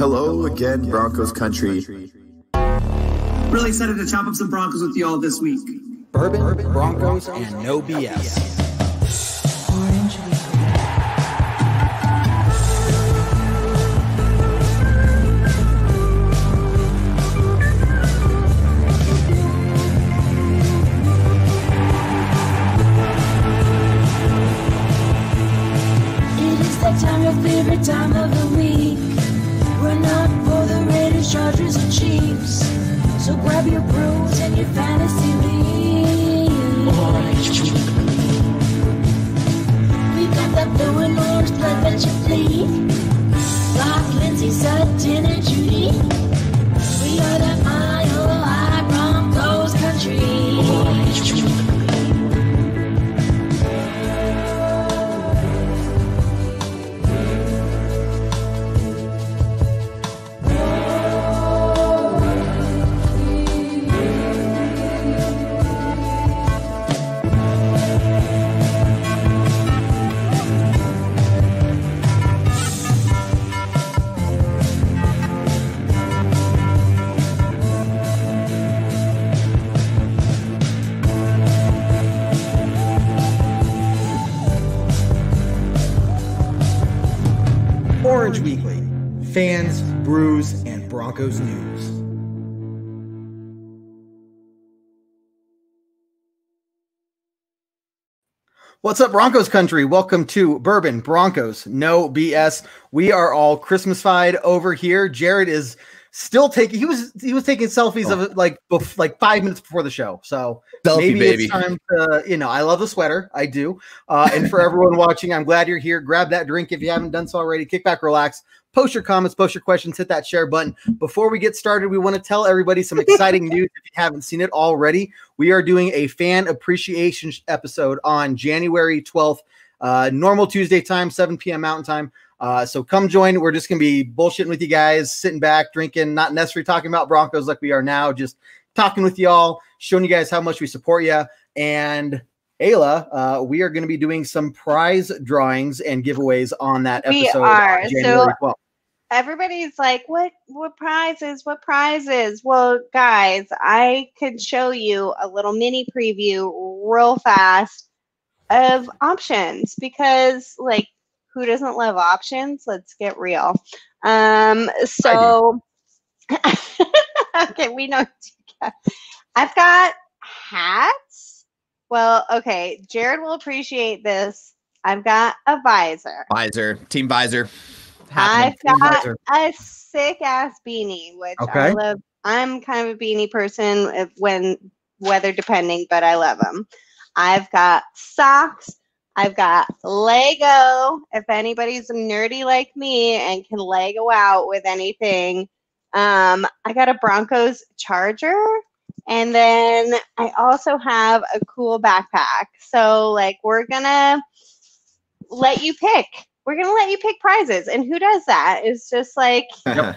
Hello again, Broncos country. Really excited to chop up some Broncos with you all this week. Bourbon, Broncos, and no BS. Orange Weekly. It is that time, your favorite time of the week. We're not for the Raiders, Chargers, or Chiefs. So grab your brews and your fantasy league. We've got that blue and orange blood that you bleed. Like Lindsay, Sutton, and Judy. We are the Mile High Broncos country. Orange Weekly. Fans, brews, and Broncos news. What's up, Broncos country? Welcome to Bourbon, Broncos, no BS. We are all Christmas-fied over here. Jared is still taking, he was taking selfies of it like 5 minutes before the show. So Selfie, baby. It's time to, I love the sweater. I do. And for everyone watching, I'm glad you're here. Grab that drink if you haven't done so already. Kick back, relax. Post your comments, post your questions, hit that share button. Before we get started, we want to tell everybody some exciting news. If you haven't seen it already, we are doing a fan appreciation episode on January 12th, normal Tuesday time, 7 p.m. Mountain Time. So come join. We're just going to be bullshitting with you guys, sitting back, drinking, not necessarily talking about Broncos like we are now, just talking with y'all, showing you guys how much we support you. And Ayla, we are going to be doing some prize drawings and giveaways on that episode. We are. January 12th. Everybody's like, what prizes? What prizes? Well, guys, I could show you a little mini preview real fast of options because, like, who doesn't love options? Let's get real. So, okay, we know. I've got hats. Well, okay, Jared will appreciate this. I've got a visor. Team visor. I've got a sick ass beanie, which Okay. I love. I'm kind of a beanie person when weather depending, but I love them. I've got socks. I've got Lego. If anybody's nerdy like me and can Lego out with anything, I got a Broncos charger. And then I also have a cool backpack. So, like, we're going to let you pick. We're going to let you pick prizes. And who does that? It's just like,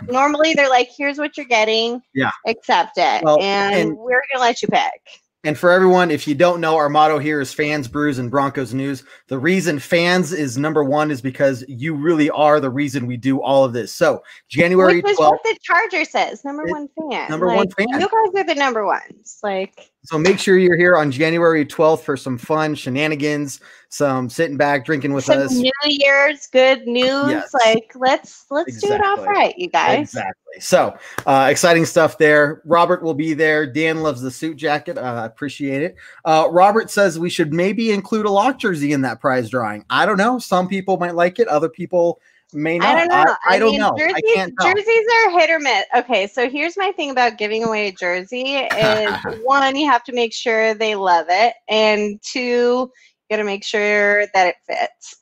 normally they're like, here's what you're getting. Yeah. Accept it. Well, and we're going to let you pick. And for everyone, if you don't know, our motto here is fans, brews, and Broncos news. The reason fans is number one is because you really are the reason we do all of this. So January 12th. Which is what the Charger says. Number one fan. Number one fan. You guys are the number ones. Like. So make sure you're here on January 12th for some fun shenanigans, some sitting back, drinking with us. New Year's, good news. Yes. Like, let's do it off right, you guys. Exactly. So exciting stuff there. Robert will be there. Dan loves the suit jacket. I appreciate it. Robert says we should maybe include a lock jersey in that prize drawing. I don't know. Some people might like it. Other people may not. I don't know. I don't know. Jerseys, I can't tell. Jerseys are hit or miss. Okay, so here's my thing about giving away a jersey is one, you have to make sure they love it, and two, you got to make sure that it fits.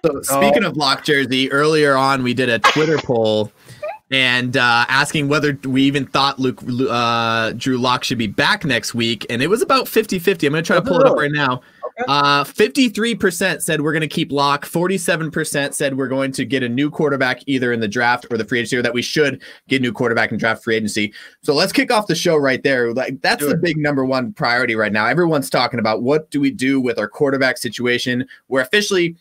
So speaking of lock jersey, earlier on we did a Twitter poll and asking whether we even thought Drew Lock should be back next week, and it was about 50-50. I'm going to try to pull it up right now. 53% said we're going to keep Lock. 47% said we're going to get a new quarterback either in the draft or the free agency, or that we should get a new quarterback in draft free agency. So let's kick off the show right there. Like, that's the big number one priority right now. Everyone's talking about what do we do with our quarterback situation. We're officially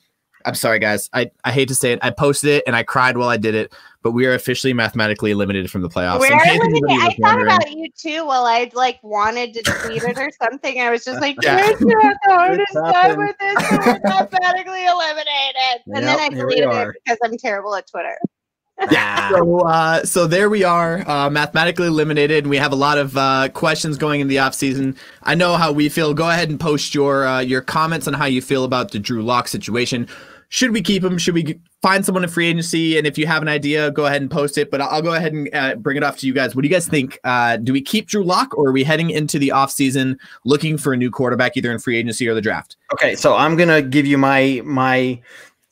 I'm sorry, guys. I hate to say it. I posted it and I cried while I did it, but we are officially mathematically eliminated from the playoffs. We're In case eliminated. anybody I was thought wondering. about you too while I like wanted to tweet it or something. I was just like, Yeah. "Kids are at the hardest It's time happened. with this, so we're mathematically eliminated." And then I Yep, here we deleted are. it because I'm terrible at Twitter. So there we are, mathematically eliminated, and we have a lot of questions going in the off season. I know how we feel. Go ahead and post your comments on how you feel about the Drew Lock situation. Should we keep him? Should we find someone in free agency? And if you have an idea, go ahead and post it. But I'll go ahead and bring it off to you guys. What do you guys think? Do we keep Drew Lock, or are we heading into the offseason looking for a new quarterback, either in free agency or the draft? Okay, so I'm gonna give you my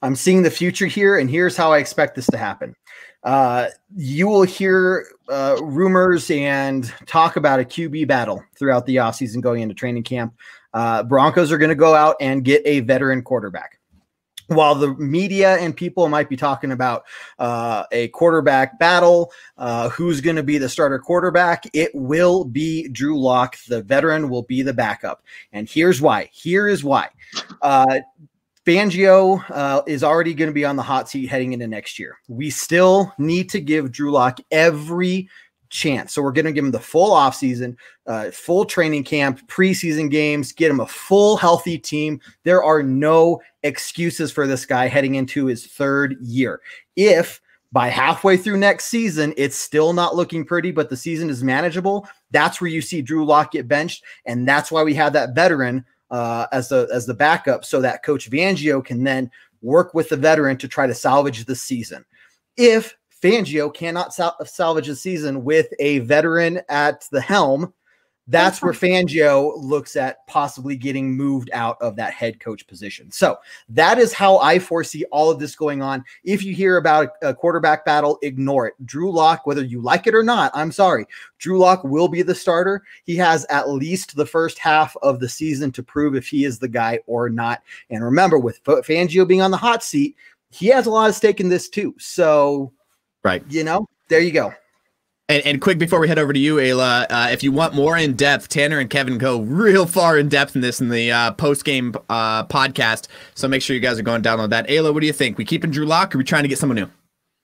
I'm seeing the future here, and here's how I expect this to happen. You will hear rumors and talk about a QB battle throughout the offseason going into training camp. Broncos are going to go out and get a veteran quarterback. While the media and people might be talking about a quarterback battle, who's going to be the starter quarterback, it will be Drew Lock. The veteran will be the backup. And here's why. Here is why. Fangio is already going to be on the hot seat heading into next year. We still need to give Drew Lock every chance. So we're going to give him the full offseason, full training camp, preseason games, get him a full healthy team. There are no excuses for this guy heading into his third year. If by halfway through next season, it's still not looking pretty, but the season is manageable, that's where you see Drew Lock get benched. And that's why we have that veteran as the backup, so that Coach Fangio can then work with the veteran to try to salvage the season. If Fangio cannot salvage the season with a veteran at the helm, that's where Fangio looks at possibly getting moved out of that head coach position. So that is how I foresee all of this going on. If you hear about a quarterback battle, ignore it. Drew Lock, whether you like it or not, I'm sorry, Drew Lock will be the starter. He has at least the first half of the season to prove if he is the guy or not. And remember, with Fangio being on the hot seat, he has a lot of stake in this too. So, right, there you go. And quick, before we head over to you, Ayla, if you want more in depth, Tanner and Kevin go real far in depth in this in the post-game podcast. So make sure you guys are going to download that. Ayla, what do you think? We keeping Drew Lock, or are we trying to get someone new?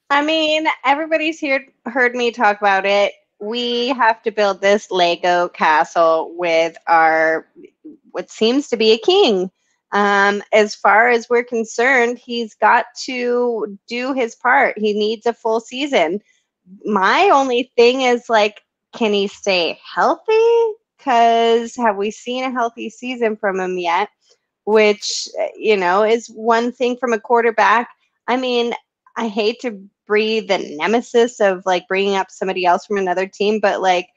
I mean, everybody's heard me talk about it. We have to build this Lego castle with what seems to be a king. As far as we're concerned, he's got to do his part. He needs a full season. My only thing is, like, can he stay healthy? Because have we seen a healthy season from him yet? Which, is one thing from a quarterback. I mean, I hate to breathe the nemesis of, like, bringing up somebody else from another team, but, like,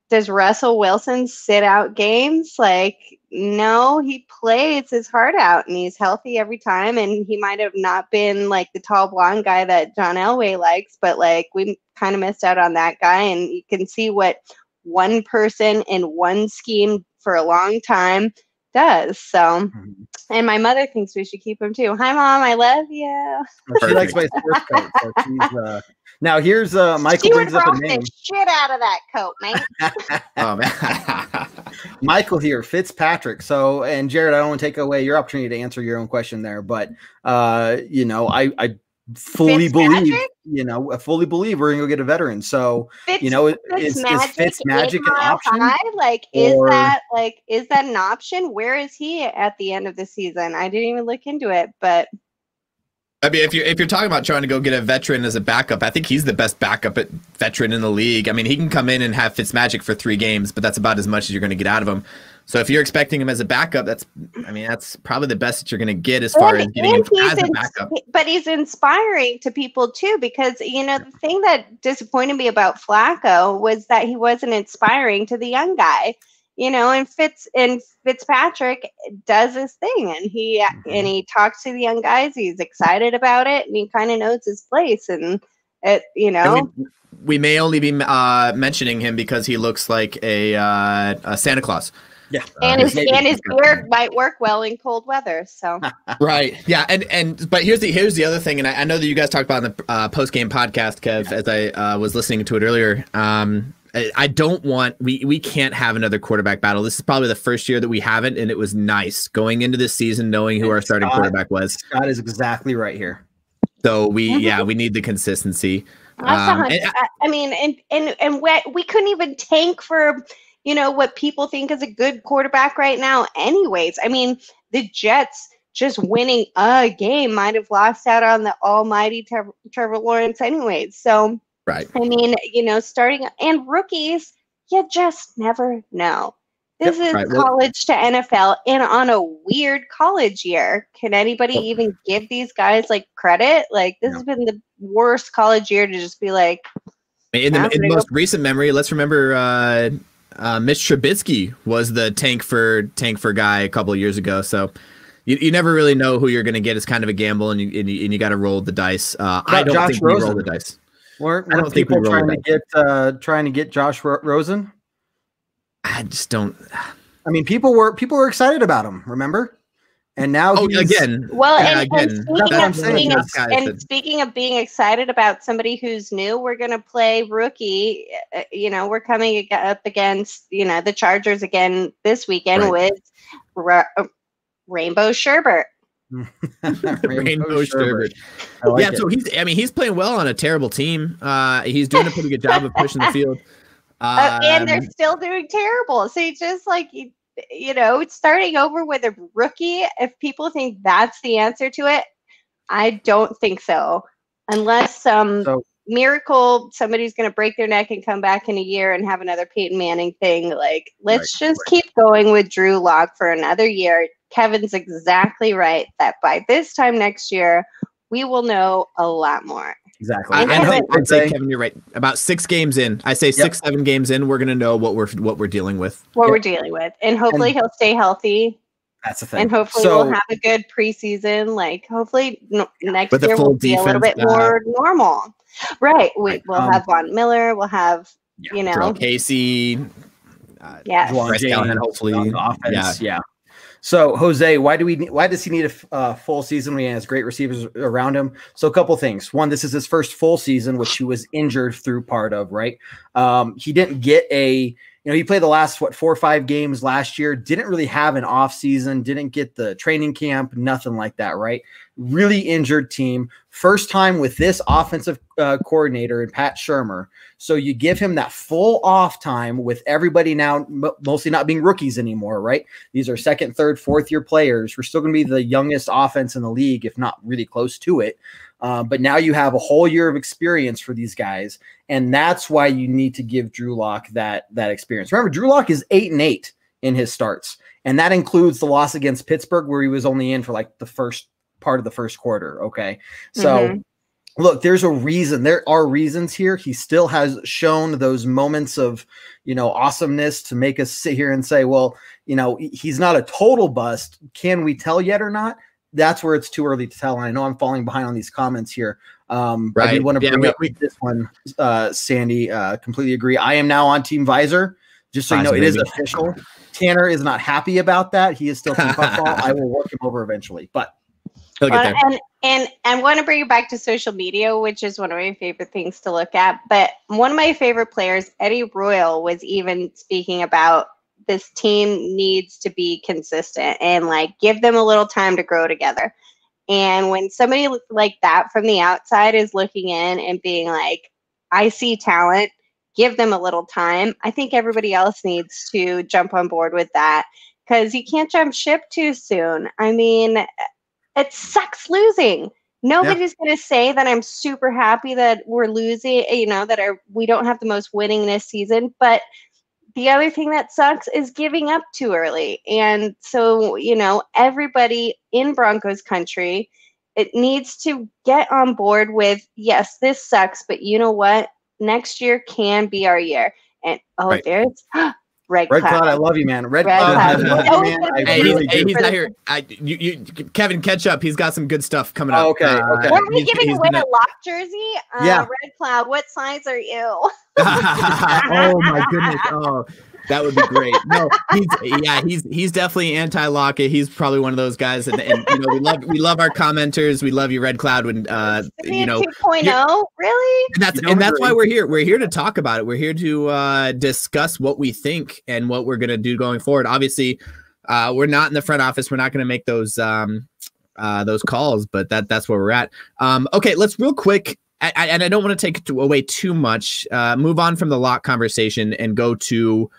does Russell Wilson sit out games? Like, no, he plays his heart out and he's healthy every time. And he might have not been like the tall blonde guy that John Elway likes, but like we kind of missed out on that guy. And you can see what one person in one scheme for a long time does. So, and my mother thinks we should keep him too. Hi, Mom. I love you. She likes my sports coat. So she's, now here's Michael She would brings up a rock name. the shit out of that coat, man. Oh, man. Michael here, Fitzpatrick. So, and Jared, I don't want to take away your opportunity to answer your own question there, but I fully believe, I fully believe we're gonna go get a veteran. So, is Fitzmagic an option? Like, is that an option? Where is he at the end of the season? I didn't even look into it, but I mean, if you're talking about trying to go get a veteran as a backup, I think he's the best backup at veteran in the league. I mean, he can come in and have Fitzmagic for 3 games, but that's about as much as you're going to get out of him. So if you're expecting him as a backup, that's probably the best that you're going to get as far as getting him as a backup. But he's inspiring to people too, because the thing that disappointed me about Flacco was that he wasn't inspiring to the young guy. And Fitzpatrick does his thing, and he talks to the young guys. He's excited about it, and he kind of knows his place. And we may only be mentioning him because he looks like a Santa Claus. Yeah, and his beard might work well in cold weather. So right, yeah, but here's the other thing, and I know that you guys talked about in the post game podcast, Kev, as I was listening to it earlier. I don't want we can't have another quarterback battle. This is probably the first year that we haven't, and it was nice going into this season knowing who our starting quarterback was. Scott is exactly right here. So we need the consistency. I mean, and we couldn't even tank for what people think is a good quarterback right now. Anyways, I mean, the Jets just winning a game might have lost out on the almighty Trevor Lawrence, anyways. So. Right. I mean, starting and rookies, you just never know. This is college to NFL and on a weird college year. Can anybody even give these guys like credit? Like this has been the worst college year to just be like. In the most recent memory, let's remember Mitch Trubisky was the tank for guy a couple of years ago. So you never really know who you're going to get. It's kind of a gamble, and you got to roll the dice. I don't think we roll the dice. Weren't people trying to get Josh Rosen? I just don't. I mean, people were excited about him. Remember? And now again. Well, and speaking of being excited about somebody who's new, we're going to play rookie. We're coming up against the Chargers again this weekend with Rainbow Sherbert. Rainbow Sherbert. So he's playing well on a terrible team. He's doing a pretty good job of pushing the field. And they're still doing terrible. So you just starting over with a rookie. If people think that's the answer to it, I don't think so. Unless miracle, somebody's going to break their neck and come back in a year and have another Peyton Manning thing. Like, let's keep going with Drew Lock for another year. Kevin's exactly right that by this time next year, we will know a lot more. Exactly. I'd say, Kevin, you're right. About 6 games in, I say 6-7 games in, we're going to know what we're dealing with. We're dealing with, and hopefully he'll stay healthy. That's the thing. And hopefully we'll have a good preseason. Like hopefully next year will be a little bit more normal. Right. We'll have Von Miller. We'll have Jarrell Casey. Bryce Callahan, hopefully. Offense. Yeah. So Jose, why does he need a full season when he has great receivers around him? So a couple things. One, this is his first full season, which he was injured through part of, right? He didn't get he played the last 4 or 5 games last year, didn't really have an off season, didn't get the training camp, nothing like that, right? Really injured team. First time with this offensive coordinator and Pat Shurmur. So you give him that full off time with everybody now mostly not being rookies anymore, right? These are second, third, fourth year players. We're still going to be the youngest offense in the league, if not really close to it. But now you have a whole year of experience for these guys. And that's why you need to give Drew Lock that experience. Remember, Drew Lock is 8-8 in his starts. And that includes the loss against Pittsburgh, where he was only in for like the first part of the first quarter. Okay. So look, there's a reason. There are reasons here. He still has shown those moments of, awesomeness to make us sit here and say, well, he's not a total bust. Can we tell yet or not? That's where it's too early to tell. And I know I'm falling behind on these comments here. I do want to bring up this one, Sandy. Completely agree. I am now on Team Visor. Just so you know, it is official. Tanner is not happy about that. He is still Team Football. I will work him over eventually, but he'll get there. And want to bring you back to social media, which is one of my favorite things to look at. But one of my favorite players, Eddie Royal, was even speaking about this team needs to be consistent and give them a little time to grow together. And when somebody like that from the outside is looking in and being like, I see talent, give them a little time. I think everybody else needs to jump on board with that, because you can't jump ship too soon. I mean, it sucks losing. Nobody's going to say that I'm super happy that we're losing, we don't have the most winningest season, but the other thing that sucks is giving up too early. And so, everybody in Broncos country, it needs to get on board with, yes, this sucks, but you know what? Next year can be our year. And there's Red Cloud. I love you, man. Red Cloud. I love you, man. He's not here. Kevin, catch up. He's got some good stuff coming up. Okay. Were we giving away a lock jersey? Red Cloud, what size are you? Oh my goodness. Oh, That would be great. No, he's definitely anti-lock. He's probably one of those guys, and we love our commenters. We love you, Red Cloud. When 2.0, really? And that's why we're here. We're here to talk about it. We're here to discuss what we think and what we're gonna do going forward. Obviously, we're not in the front office. We're not gonna make those calls, but that's where we're at. Okay, let's real quick. And I don't want to take away too much. Move on from the lock conversation and go to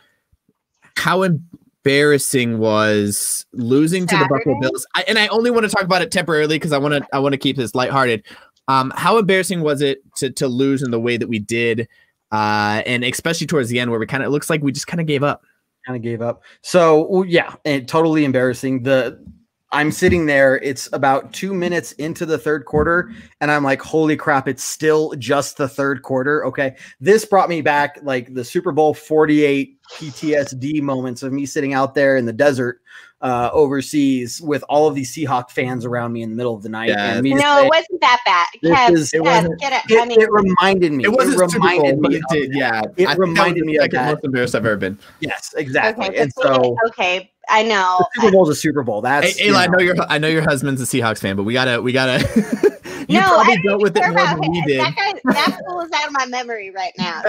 how embarrassing was losing to the Buffalo Bills. I only want to talk about it temporarily because I want to keep this lighthearted. How embarrassing was it to lose in the way that we did, and especially towards the end where it looks like we just kind of gave up. So yeah, and totally embarrassing. I'm sitting there. It's about 2 minutes into the third quarter, and I'm like, holy crap, it's still just the third quarter. Okay. This brought me back like the Super Bowl 48 PTSD moments of me sitting out there in the desert overseas with all of these Seahawk fans around me in the middle of the night. Yeah. And It wasn't that bad. It reminded me. It wasn't it reminded me. It reminded me of that. Most embarrassed I've ever been. Yes, exactly. Okay, and so I know. the Super Bowl's a Super Bowl. That's hey, Ayla, I know your husband's a Seahawks fan, but we gotta. You No, probably dealt with it more than we did. That fool is out of my memory right now.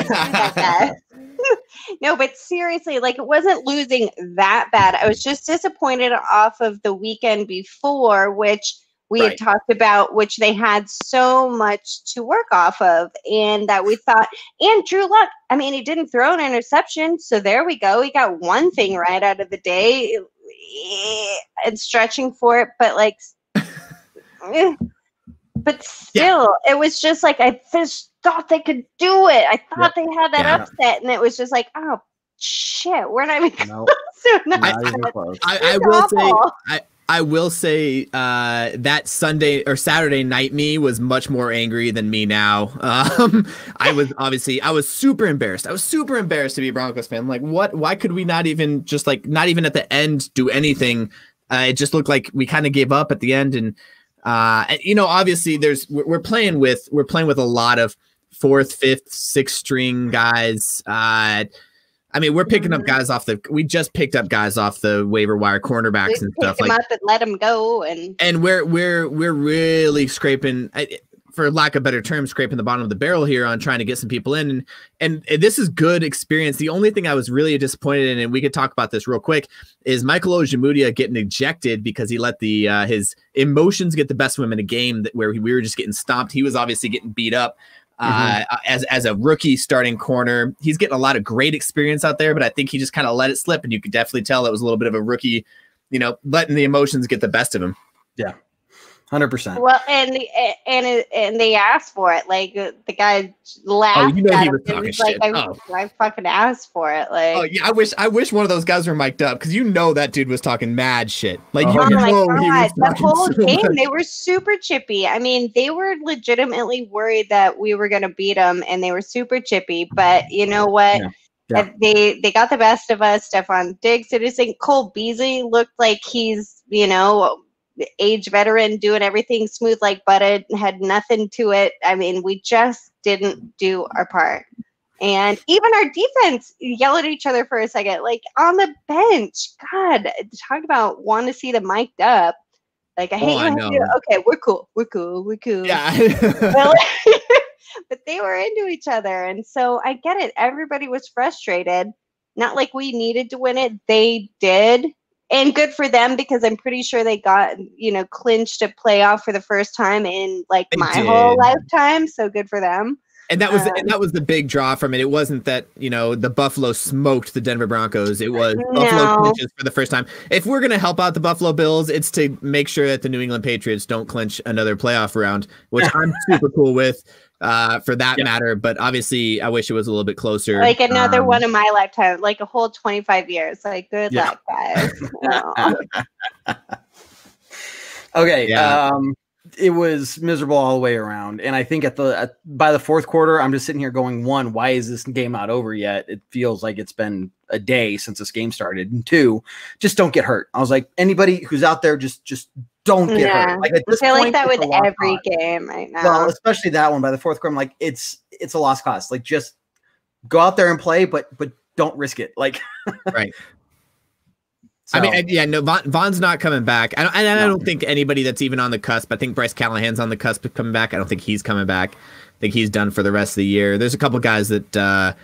No, but seriously, it wasn't losing that bad. I was just disappointed off of the weekend before, which we had talked about, which they had so much to work off of, and that we thought, and Drew Luck, he didn't throw an interception, so there we go. He got one thing right out of the day, and stretching for it, but but still, it was just I just thought they could do it. I thought they had that upset, and it was just oh shit, we're not even close. I will say that Sunday or Saturday night me was much more angry than me now. I was super embarrassed. I was super embarrassed to be a Broncos fan. What? Why could we not even not even at the end do anything? It just looked like we kind of gave up at the end, and obviously we're playing with a lot of 4th, 5th, 6th string guys. We're picking up guys we just picked up guys off the waiver wire, cornerbacks and stuff. Pick them up and let them go, and we're really scraping, for lack of better term, scraping the bottom of the barrel here on trying to get some people in, and this is good experience. The only thing I was really disappointed in, and we could talk about this real quick, is Michael Ojemudia getting ejected because he let his emotions get the best of him in a game where we were just getting stomped. He was obviously getting beat up. As a rookie starting corner, he's getting a lot of great experience out there, but I think he just kind of let it slip, and you could definitely tell that was a little bit of a rookie, letting the emotions get the best of him. Yeah, 100%. Well, and they asked for it. The guy laughed. He was talking shit. I fucking asked for it. I wish one of those guys were mic'd up, because that dude was talking mad shit. He was the whole game they were super chippy. They were legitimately worried that we were going to beat them, and they were super chippy. But you know what? Yeah. They got the best of us. Stephon Diggs did his thing. Cole Beasley looked like he's age veteran, doing everything smooth like butter, had nothing to it. We just didn't do our part. And even our defense yelled at each other for a second, on the bench. God, talk about want to see them mic'd up. I hate okay, we're cool. Yeah. But they were into each other. And so I get it. Everybody was frustrated. Not like we needed to win it. They did. And good for them, because I'm pretty sure they got, clinched a playoff for the first time in my whole lifetime. So good for them. And that was the big draw from it. It wasn't that, the Buffalo smoked the Denver Broncos. It was Buffalo clinches for the first time. If we're going to help out the Buffalo Bills, it's to make sure that the New England Patriots don't clinch another playoff round, which I'm super cool with. For that matter, but obviously I wish it was a little bit closer. Another one in my lifetime, a whole 25 years. Good luck, guys. Okay. Yeah. It was miserable all the way around, and I think by the fourth quarter, I'm just sitting here going, 1, why is this game not over yet? It feels like it's been a day since this game started, and 2, just don't get hurt. I was like, anybody who's out there, just don't get hurt. I feel like that with every game right now. Well, especially that one. By the fourth quarter, I'm like, it's a lost cause. Just go out there and play, but don't risk it. Like, right. so, I mean, yeah, no, Von's not coming back. I don't think anybody that's even on the cusp. I think Bryce Callahan's on the cusp of coming back. I don't think he's coming back. I think he's done for the rest of the year. There's a couple guys that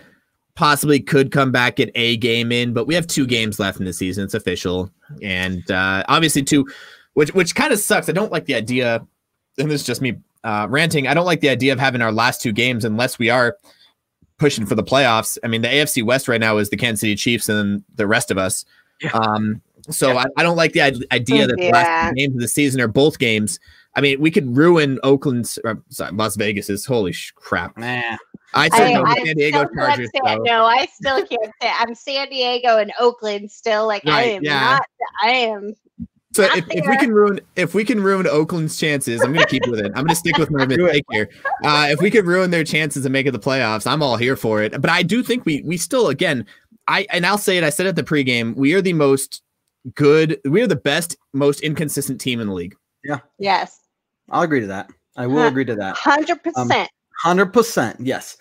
possibly could come back, get a game in, but we have 2 games left in the season. It's official. And obviously 2, which kind of sucks. I don't like the idea, and this is just me ranting. I don't like the idea of having our last 2 games unless we are pushing for the playoffs. I mean, the AFC West right now is the Kansas City Chiefs and the rest of us. Yeah. So I don't like the idea that the last 2 games of the season are both games. I mean, we could ruin Oakland's, Las Vegas's. Holy crap! Nah. I San Diego Chargers. No, I still can't say. I'm San Diego and Oakland still. Like right, I am. So if we can ruin Oakland's chances, I'm going to keep with it. I'm going to stick with my mistake here. If we could ruin their chances of making the playoffs, I'm all here for it. But I do think we still, again, I'll say it. I said at the pregame, we are the best, most inconsistent team in the league. Yeah. Yes. I'll agree to that. I will agree to that. 100%. 100%. Yes.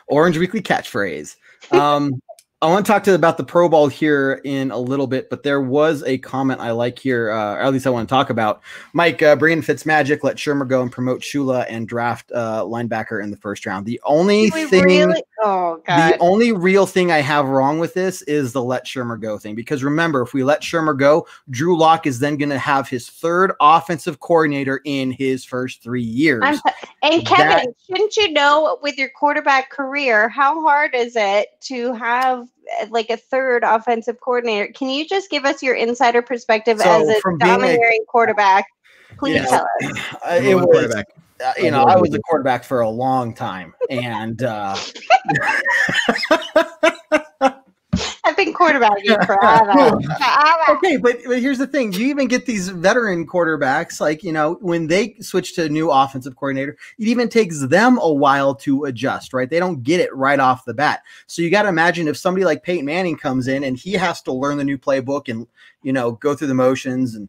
Orange Weekly catchphrase. I want to talk about the Pro Bowl here in a little bit, but there was a comment I like here, or at least I want to talk about. Mike, bring in Fitzmagic, let Shermer go and promote Shula and draft linebacker in the first round. The only the only real thing I have wrong with this is the let Shermer go thing, because remember, if we let Shermer go, Drew Lock is then going to have his 3rd offensive coordinator in his first 3 years. And Kevin, shouldn't you know, with your quarterback career, how hard is it to have like a 3rd offensive coordinator? Can you just give us your insider perspective as a domineering quarterback? Please tell us. It was, I was a quarterback for a long time, and I've been quarterbacking forever. Okay, but here's the thing. You even get these veteran quarterbacks, like, when they switch to a new offensive coordinator, it even takes them a while to adjust, right? They don't get it right off the bat. So you got to imagine if somebody like Peyton Manning comes in and he has to learn the new playbook and, go through the motions and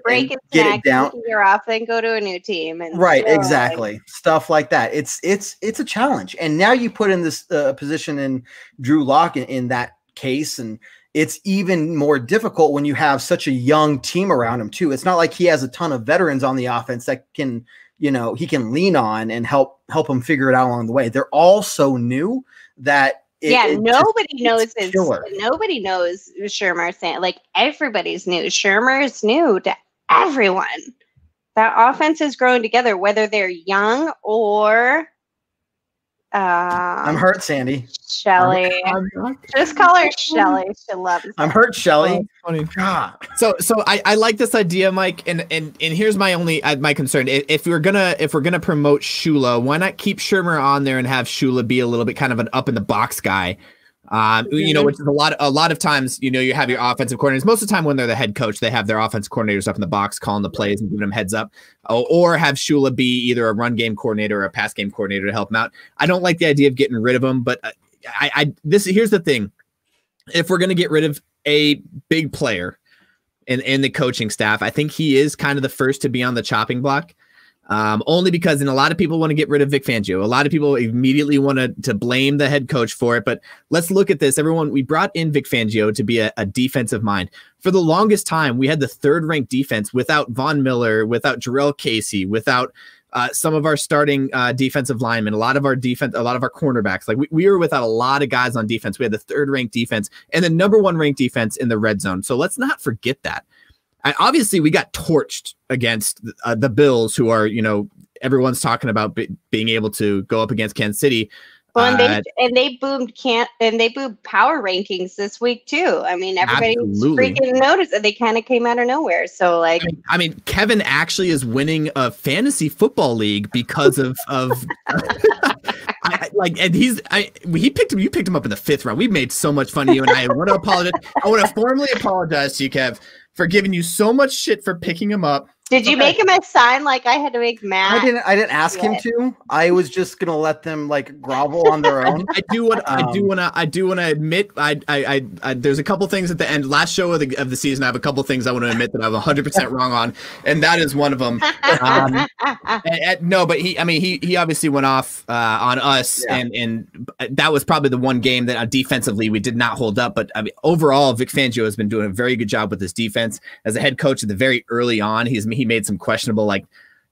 break it down, you're off, then go to a new team, and right, exactly, stuff like that. It's a challenge, and now you put in this position in Drew Lock in that case, and it's even more difficult when you have such a young team around him too. It's not like he has a ton of veterans on the offense that can, he can lean on and help him figure it out along the way. They're all so new that. Nobody knows Shermer. Like, everybody's new. Shermer is new to everyone. That offense is growing together, whether they're young or. I'm hurt, Sandy. Shelly. Just call her Shelly. She loves it. I'm hurt, Shelly. Funny. God. So I like this idea, Mike, and here's my only my concern. If we're gonna promote Shula, why not keep Shermer on there and have Shula be a little bit kind of an up in the box guy? Which is a lot of times, you have your offensive coordinators. Most of the time when they're the head coach, they have their offensive coordinators up in the box calling the plays and giving them heads up, or have Shula be either a run game coordinator or a pass game coordinator to help him out. I don't like the idea of getting rid of him, but here's the thing. If we're going to get rid of a big player in the coaching staff, I think he is kind of the first to be on the chopping block. Only because, and a lot of people want to get rid of Vic Fangio. A lot of people immediately want to blame the head coach for it. But let's look at this. Everyone, we brought in Vic Fangio to be a defensive mind. For the longest time, we had the 3rd ranked defense without Von Miller, without Jarrell Casey, without some of our starting defensive linemen, a lot of our cornerbacks. Like we were without a lot of guys on defense. We had the 3rd ranked defense and the number 1 ranked defense in the red zone. So let's not forget that. And obviously, we got torched against the Bills, who are, everyone's talking about being able to go up against Kansas City. Well, they boomed power rankings this week too. I mean, everybody freaking noticed that they kind of came out of nowhere. So, like, I mean, Kevin actually is winning a fantasy football league because of and you picked him up in the 5th round. We made so much fun of you, and I want to apologize. I want to formally apologize to you, Kev, for giving you so much shit for picking him up. Did you make him a sign like I had to make Matt? I didn't ask him to. I was just gonna let them like grovel on their own. I do want to admit I there's a couple things at the end. Last show of the season, I have a couple things I want to admit that I'm 100% wrong on, and that is one of them. No, but he obviously went off on us, and that was probably the one game that defensively we did not hold up. But I mean, overall, Vic Fangio has been doing a very good job with his defense as a head coach. At the very early on, he made some questionable, like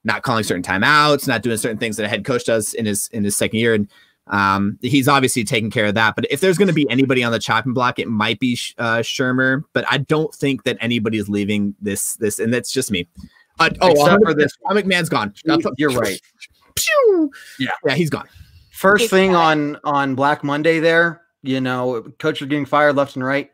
not calling certain timeouts, not doing certain things that a head coach does in his second year, and he's obviously taking care of that. But if there's going to be anybody on the chopping block, it might be Shermer. But I don't think that anybody is leaving this, and that's just me. Except for this, McMahon's gone. You're right. Yeah, he's gone. First thing on Black Monday there, coaches are getting fired left and right.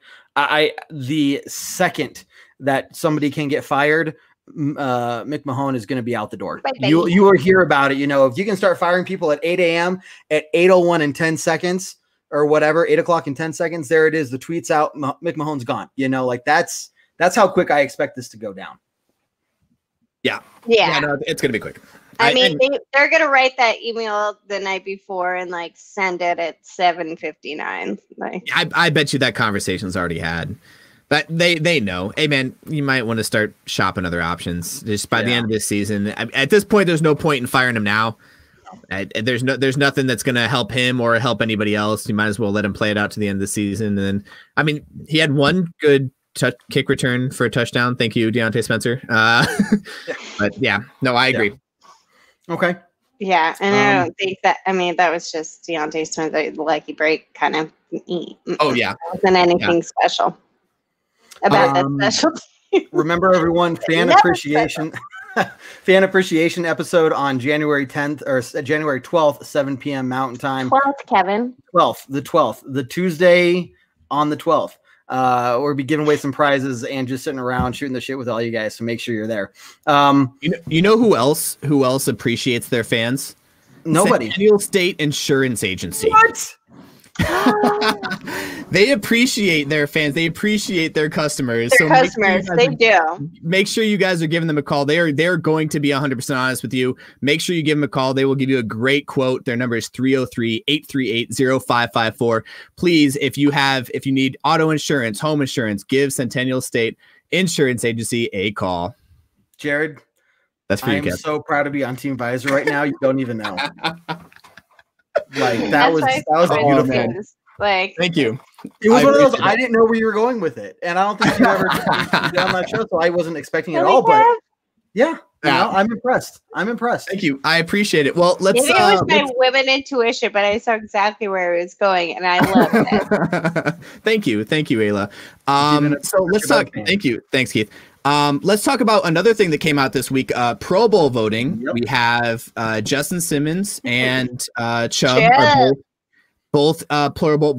The second that somebody can get fired, Mick Mahone is going to be out the door. You will hear about it. If you can start firing people at 8 a.m. at 8:01 and 10 seconds or whatever, 8 o'clock and 10 seconds, there it is. The tweet's out. Mick Mahone's gone. That's how quick I expect this to go down. Yeah. No, it's going to be quick. They're going to write that email the night before and like send it at 7:59. I bet you that conversation's already had. But they know, hey man, you might want to start shopping other options. Just by the end of this season, at this point, there's no point in firing him now. There's nothing that's going to help him or help anybody else. You might as well let him play it out to the end of the season. And then, he had one good kick return for a touchdown. Thank you, Deontay Spencer. But yeah, no, I agree. Okay. Yeah, and I don't think that. That was just Deontay Spencer, the lucky break kind of. Oh yeah, wasn't anything special about that special. Remember, everyone, fan appreciation episode on January 10th or January 12th, 7 p.m. Mountain Time. 12th, Kevin. The 12th, the Tuesday on the 12th. We'll be giving away some prizes and just sitting around shooting the shit with all you guys. So make sure you're there. You know who else appreciates their fans? Nobody. Centennial State Insurance Agency. What? They appreciate their fans. They appreciate their customers. They do. Make sure you guys are giving them a call. They're going to be 100% honest with you. Make sure you give them a call. They will give you a great quote. Their number is 303-838-0554. Please, if you need auto insurance, home insurance, give Centennial State Insurance Agency a call. Jared, that's for you. I'm so proud to be on Team Visor right now. You don't even know. That was beautiful. Thank you. It was one of those. I didn't know where you were going with it, and I don't think you ever did on that show, so I wasn't expecting it at all. But yeah, I'm impressed. Thank you. I appreciate it. Well, let's. Maybe it was my women intuition, but I saw exactly where it was going, and I loved it. Thank you, Ayla. So let's talk. Thank you. Thanks, Keith. Let's talk about another thing that came out this week. Pro Bowl voting. Yep. We have Justin Simmons and Chubb are both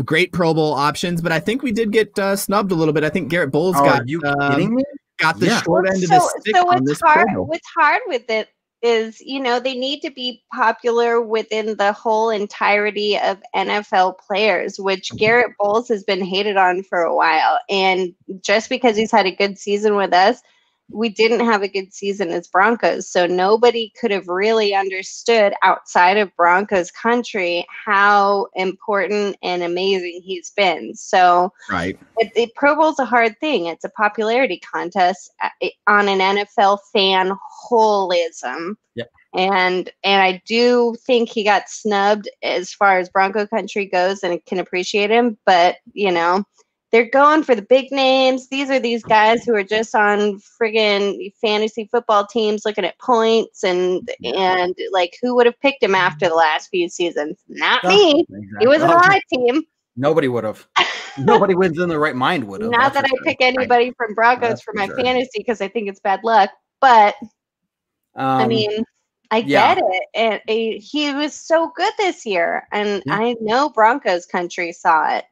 great Pro Bowl options, but I think we did get snubbed a little bit. I think Garrett Bowles got the short end of the stick on this Pro Bowl. What's hard with it is, they need to be popular within the whole entirety of NFL players, which Garrett Bowles has been hated on for a while. And just because he's had a good season with us, we didn't have a good season as Broncos. So nobody could have really understood outside of Broncos country how important and amazing he's been. So the Pro Bowl's a hard thing. It's a popularity contest on an NFL fan holism. Yep. And I do think he got snubbed as far as Bronco country goes, and I can appreciate him. But, they're going for the big names. These are these guys who are just on friggin' fantasy football teams looking at points and like, who would have picked him after the last few seasons? Not me. Exactly. He wasn't on my team. Nobody would have. Nobody wins in their right mind would have. Not that I pick anybody from Broncos for my fantasy because I think it's bad luck. But, I get it. And he was so good this year. And I know Broncos country saw it.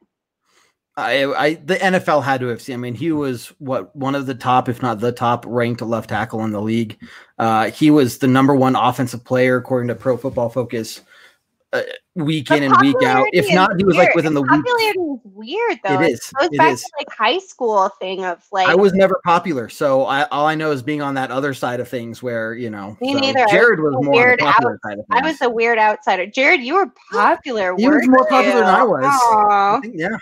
The NFL had to have seen. He was one of the top, if not the top ranked left tackle in the league. He was the number one offensive player according to Pro Football Focus week in and week out. If not, he was like within the week. Popularity is weird though. It is. It goes back to like high school thing of like. I was never popular, so all I know is being on that other side of things where Me so neither. Jared was more on the popular side of things. I was a weird outsider. Jared, you were popular. He was more popular than I was. Aww. I think, yeah.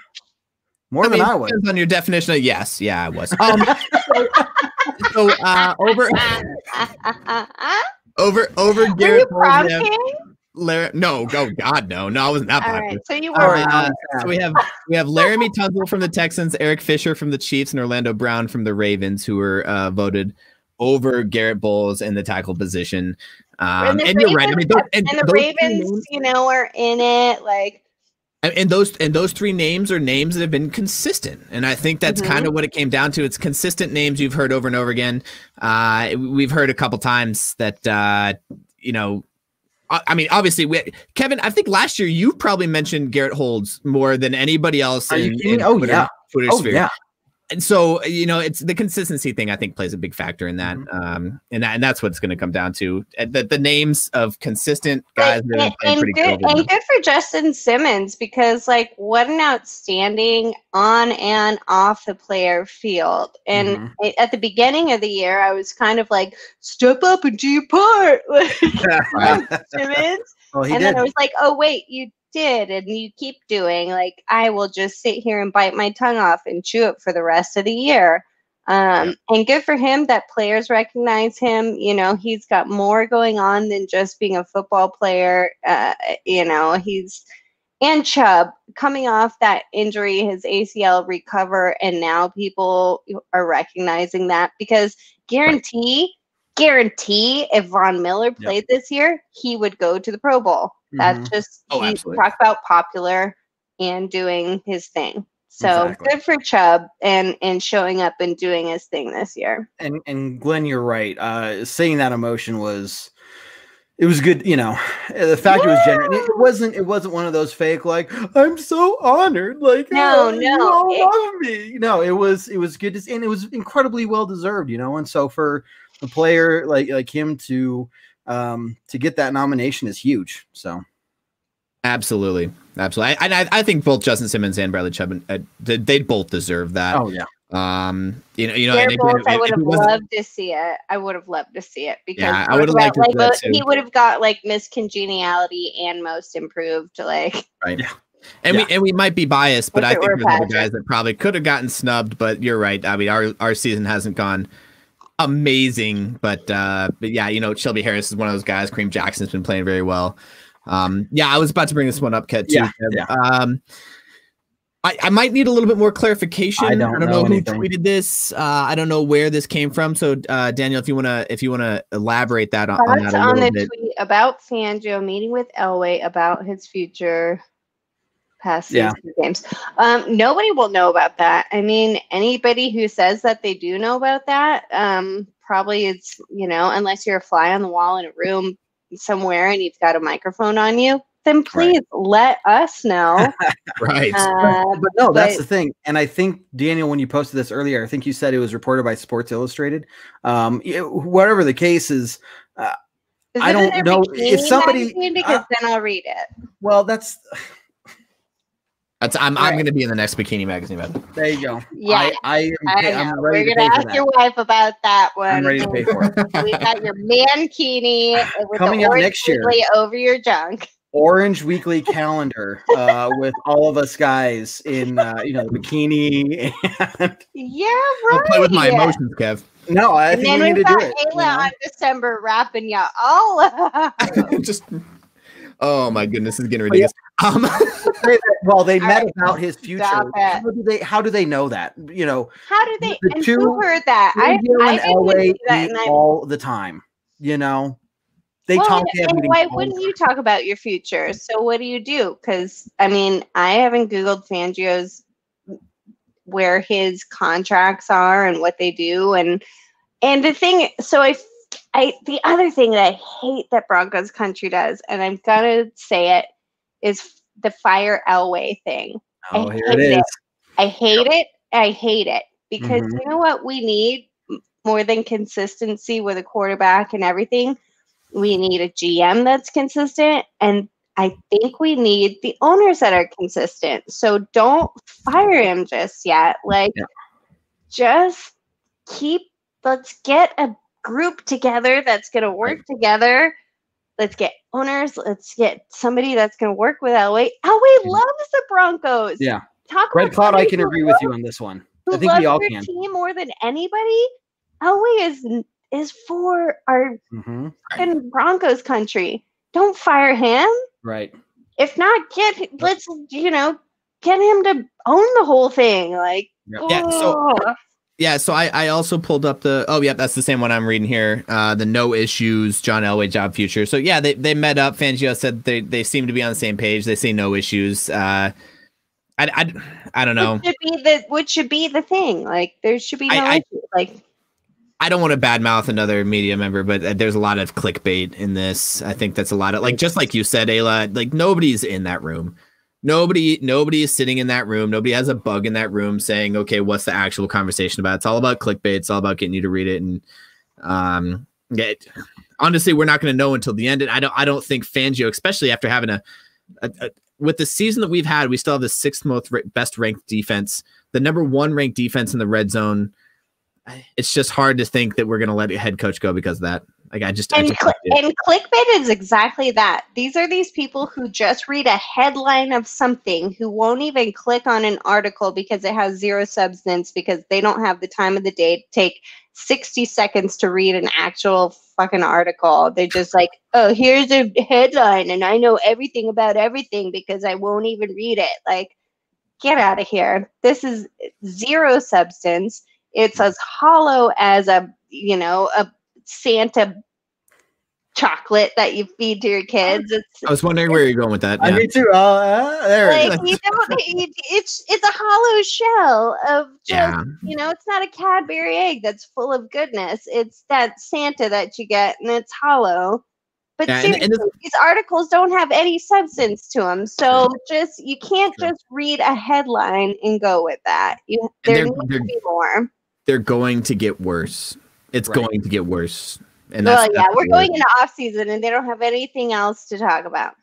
More than I was. Depends on your definition of yes. Yeah, I was. Over Garrett Bowles. No, oh God, no, I wasn't that popular. Right, so you were. So we have Laramie Tunsil from the Texans, Eric Fisher from the Chiefs, and Orlando Brown from the Ravens, who were voted over Garrett Bowles in the tackle position. And you're right. I mean, the Ravens, are in it. Like, and those three names are names that have been consistent, and I think that's kind of what it came down to. It's consistent names you've heard over and over again. We've heard a couple times that I mean, obviously, Kevin, I think last year you probably mentioned Garrett Holds more than anybody else. Twitter sphere. Yeah. And so, it's the consistency thing, I think, plays a big factor in that. And that's what it's going to come down to. The names of consistent guys that have been pretty good. And good for Justin Simmons, because, like, what an outstanding on and off the player field. And at the beginning of the year, I was kind of like, step up and do your part. Simmons. Well, and then I was like, oh, wait, you did, and you keep doing. Like, I will just sit here and bite my tongue off and chew it for the rest of the year. And good for him that players recognize him. He's got more going on than just being a football player. And Chubb coming off that injury, his ACL recover, and now people are recognizing that, because guarantee if Von Miller played this year, he would go to the Pro Bowl. That's just, talk about popular and doing his thing. So good for Chubb and showing up and doing his thing this year. And Glenn, you're right. Saying that emotion was good. The fact it was genuine. It wasn't one of those fake, like, I'm so honored. Like, you all love me. No, it was good. And it was incredibly well deserved, And so for a player like him to get that nomination is huge. So absolutely. I think both Justin Simmons and Bradley Chubb, they both deserve that. Oh yeah. I would have loved to see it. I would have loved to see it, because I would have liked to see that too. He would have got like Miss Congeniality and Most Improved, like. Right. Yeah. And we might be biased, but I think there's other guys that probably could have gotten snubbed. But you're right. I mean, our season hasn't gone amazing, but yeah, Shelby Harris is one of those guys. Kareem Jackson's been playing very well. I was about to bring this one up, Ket, too. I might need a little bit more clarification. I don't know who tweeted this. I don't know where this came from. So Daniel, if you wanna elaborate that on that a little bit. Tweet about Fangio meeting with Elway about his future past season games. Nobody will know about that. I mean, anybody who says that they do know about that, probably it's, unless you're a fly on the wall in a room somewhere and you've got a microphone on you, then please let us know. Right. But no, that's the thing. And I think, Daniel, when you posted this earlier, I think you said it was reported by Sports Illustrated. Whatever the case is, I don't know if somebody, because then I'll read it. Well, I'm going to be in the next bikini magazine. There you go. Yeah, I'm ready. We're going to ask your wife about that one. I'm ready to pay for it. We got your mankini with coming out next year over your junk. Orange weekly calendar with all of us guys in the bikini. And I'll play with my emotions, Kev. No, I think we need to do it. Ayla on December wrapping you all up. Just. Oh my goodness, this is getting ridiculous. Well, they met about his future. How do they know that? How do they? And who heard that? I Elway all the time. They talk. And why wouldn't you talk about your future? So what do you do? Because I haven't Googled Fangio's where his contracts are and what they do, and the thing. So the other thing that I hate that Broncos country does, and I'm gonna say it, is the fire Elway thing. Oh, here it is. I hate it. I hate it because you know what we need more than consistency with a quarterback and everything. We need a GM that's consistent, and I think we need the owners that are consistent. So don't fire him just yet. Like, just let's get a group together that's going to work together. Let's get owners. Let's get somebody that's going to work with Elway. Elway loves the Broncos. Yeah. Red Cloud, I can agree with you on this one. I think we all can. Team more than anybody. Elway is for our Broncos country. Don't fire him. Right. If not, let's get him to own the whole thing. Like, So I also pulled up that's the same one I'm reading here. The no issues John Elway job future. So yeah, they met up. Fangio said they seem to be on the same page. They say no issues. I don't know. What should be the thing? Like, there should be no issue. Like, I don't want to badmouth another media member, but there's a lot of clickbait in this. I think that's a lot of, like, just like you said, Ayla, like, nobody's in that room. Nobody is sitting in that room. Nobody has a bug in that room saying, okay, what's the actual conversation about? It's all about clickbait. It's all about getting you to read it. And honestly, we're not going to know until the end. And I don't think Fangio, especially after having with the season that we've had, we still have the 6th most best ranked defense, the number 1 ranked defense in the red zone. It's just hard to think that we're going to let a head coach go because of that. Like, and clickbait is exactly that. These are these people who just read a headline of something, who won't even click on an article because it has zero substance, because they don't have the time of the day to take 60 seconds to read an actual fucking article. They're just like, oh, here's a headline and I know everything about everything because I won't even read it. Like, get out of here. This is zero substance. It's as hollow as a Santa chocolate that you feed to your kids. I was wondering where you're going with that. Yeah. Me too. There like, it's a hollow shell of just, it's not a Cadbury egg that's full of goodness. It's that Santa that you get, and it's hollow. But seriously, these articles don't have any substance to them. So you can't just read a headline and go with that. There needs to be more. They're going to get worse. It's going to get worse. And we're going into off season and they don't have anything else to talk about.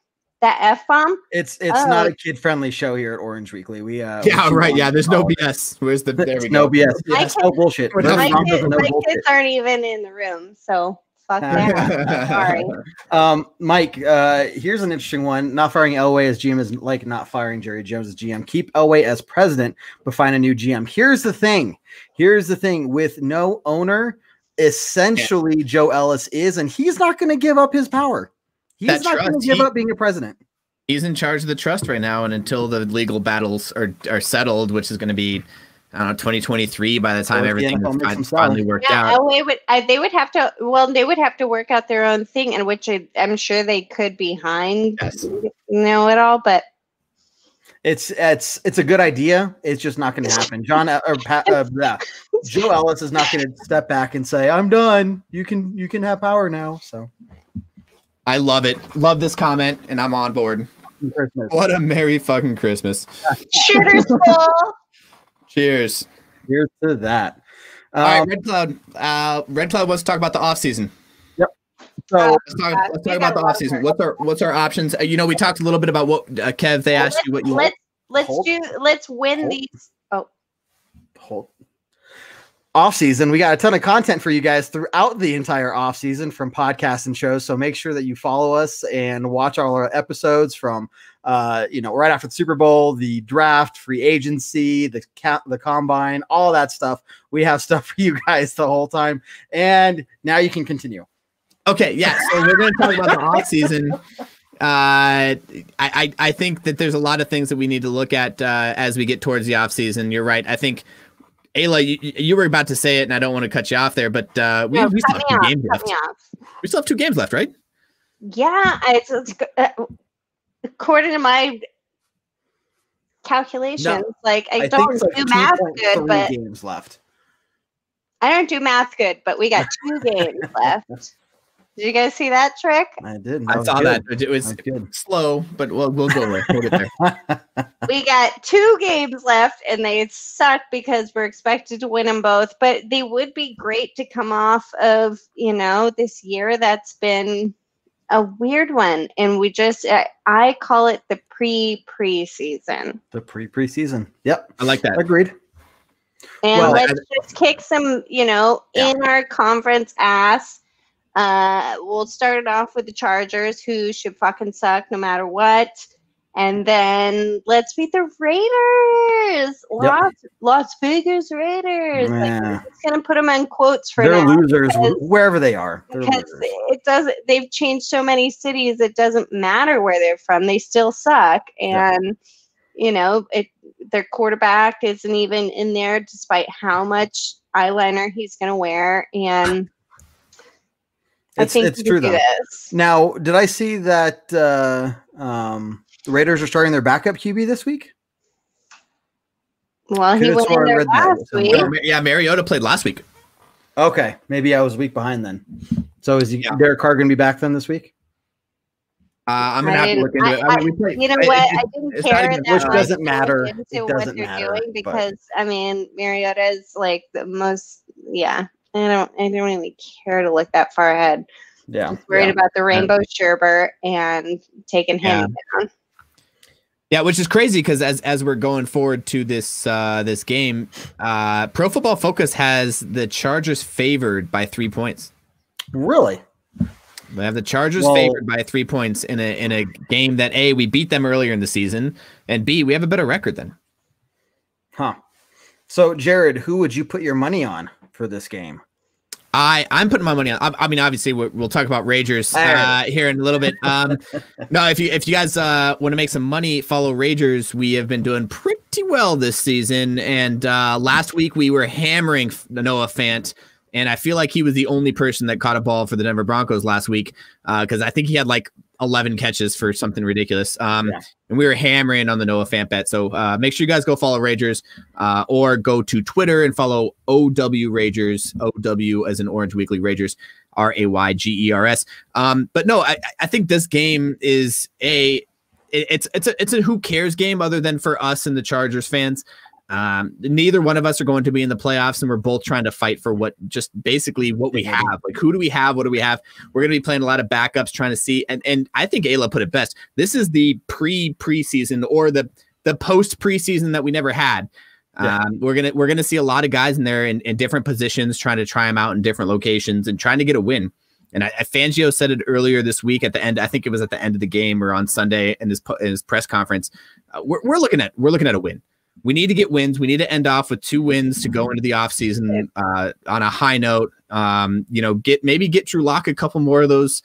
That F-bomb? It's not a kid-friendly show here at Orange Weekly. There's no BS. Where's the there we no go. BS. It's no bullshit. My kids aren't even in the room, so fuck that. Sorry. Mike, here's an interesting one. Not firing Elway as GM is like not firing Jerry Jones as GM. Keep Elway as president, but find a new GM. Here's the thing. With no owner, essentially Joe Ellis is, and he's not going to give up his power. He's not going to give up being a president. He's in charge of the trust right now, and until the legal battles are settled, which is going to be, I don't know, 2023 by the time everything is finally worked out. They would have to work out their own thing, and which I'm sure they could behind it all, but it's a good idea. It's just not going to happen. Joe Ellis is not going to step back and say, "I'm done. You can have power now." So, I love it. Love this comment, and I'm on board. Christmas. What a merry fucking Christmas! Cheers, Paul. Cheers. Here's to that. All right, Red Cloud. Red Cloud wants to talk about the off season. Yep. So let's talk about the off season. What's our options? We talked a little bit about what Kev. They asked you what you want. Let's win these. Off season. We got a ton of content for you guys throughout the entire off season from podcasts and shows. So make sure that you follow us and watch all our episodes from, right after the Super Bowl, the draft, free agency, the combine, all that stuff. We have stuff for you guys the whole time. And now you can continue. Okay. Yeah. So we're going to talk about the off season. I think that there's a lot of things that we need to look at as we get towards the off season. You're right. I think, Ayla, you were about to say it, and I don't want to cut you off there, but we still have 2 games left. We still have 2 games left, right? Yeah, according to my calculations, I don't do math good, but games left. I don't do math good, but we got 2 games left. Did you guys see that trick? I did. I saw that. It was slow, but we'll go there. We'll get there. We got 2 games left, and they suck because we're expected to win them both. But they would be great to come off of, this year that's been a weird one, and we just I call it the preseason. The preseason. Yep. I like that. Agreed. And Well, let's just kick some, in our conference ass. We'll start it off with the Chargers, who should fucking suck no matter what. And then let's beat the Raiders. Las Vegas Raiders. Yeah. Like, I'm just gonna put them in quotes for They're now. losers wherever they are. They're Because losers. it doesn't. They've changed so many cities. It doesn't matter where they're from. They still suck. And their quarterback isn't even in there, despite how much eyeliner he's gonna wear. And I think it's true though. this. Now, did I see that the Raiders are starting their backup QB this week? Well, he Could've went in sworn I there read that last week. somewhere. Yeah, Mariota played last week. Okay, maybe I was a week behind then. So is Derek Carr going to be back then this week? I'm gonna have to look into it. I mean, we play, You know what? I didn't it's care not even- that Which much doesn't matter. into It what doesn't they're matter, doing but- because Mariota is like the most. Yeah, I don't even care to look that far ahead. Yeah. I'm worried about the Rainbow Sherbert and taking him down. Yeah, which is crazy because as we're going forward to this this game, Pro Football Focus has the Chargers favored by 3 points. Really? They have the Chargers favored by 3 points in a game that A, we beat them earlier in the season, and B, we have a better record than. Huh. So, Jared, who would you put your money on for this game? I'm putting my money on. I mean, obviously, we'll talk about Ragers here in a little bit. No, if you guys want to make some money, follow Ragers. We have been doing pretty well this season, and last week we were hammering Noah Fant, and I feel like he was the only person that caught a ball for the Denver Broncos last week because I think he had like 11 catches for something ridiculous. And we were hammering on the Noah Fant bet. So make sure you guys go follow Ragers or go to Twitter and follow OW Ragers, OW as in Orange Weekly Ragers, RAYGERS. But no, I think this game is it's a who cares game other than for us and the Chargers fans. Neither one of us are going to be in the playoffs, and we're both trying to fight for what we have. Like, who do we have? What do we have? We're going to be playing a lot of backups, trying to see. And I think Ayla put it best. This is the preseason or the post preseason that we never had. Yeah. We're gonna see a lot of guys in there in different positions, trying to try them out in different locations and trying to get a win. And Fangio said it earlier this week at the end. I think it was at the end of the game or on Sunday in his press conference. We're looking at a win. We need to get wins. We need to end off with 2 wins to go into the offseason on a high note. Get Drew Lock a couple more of those,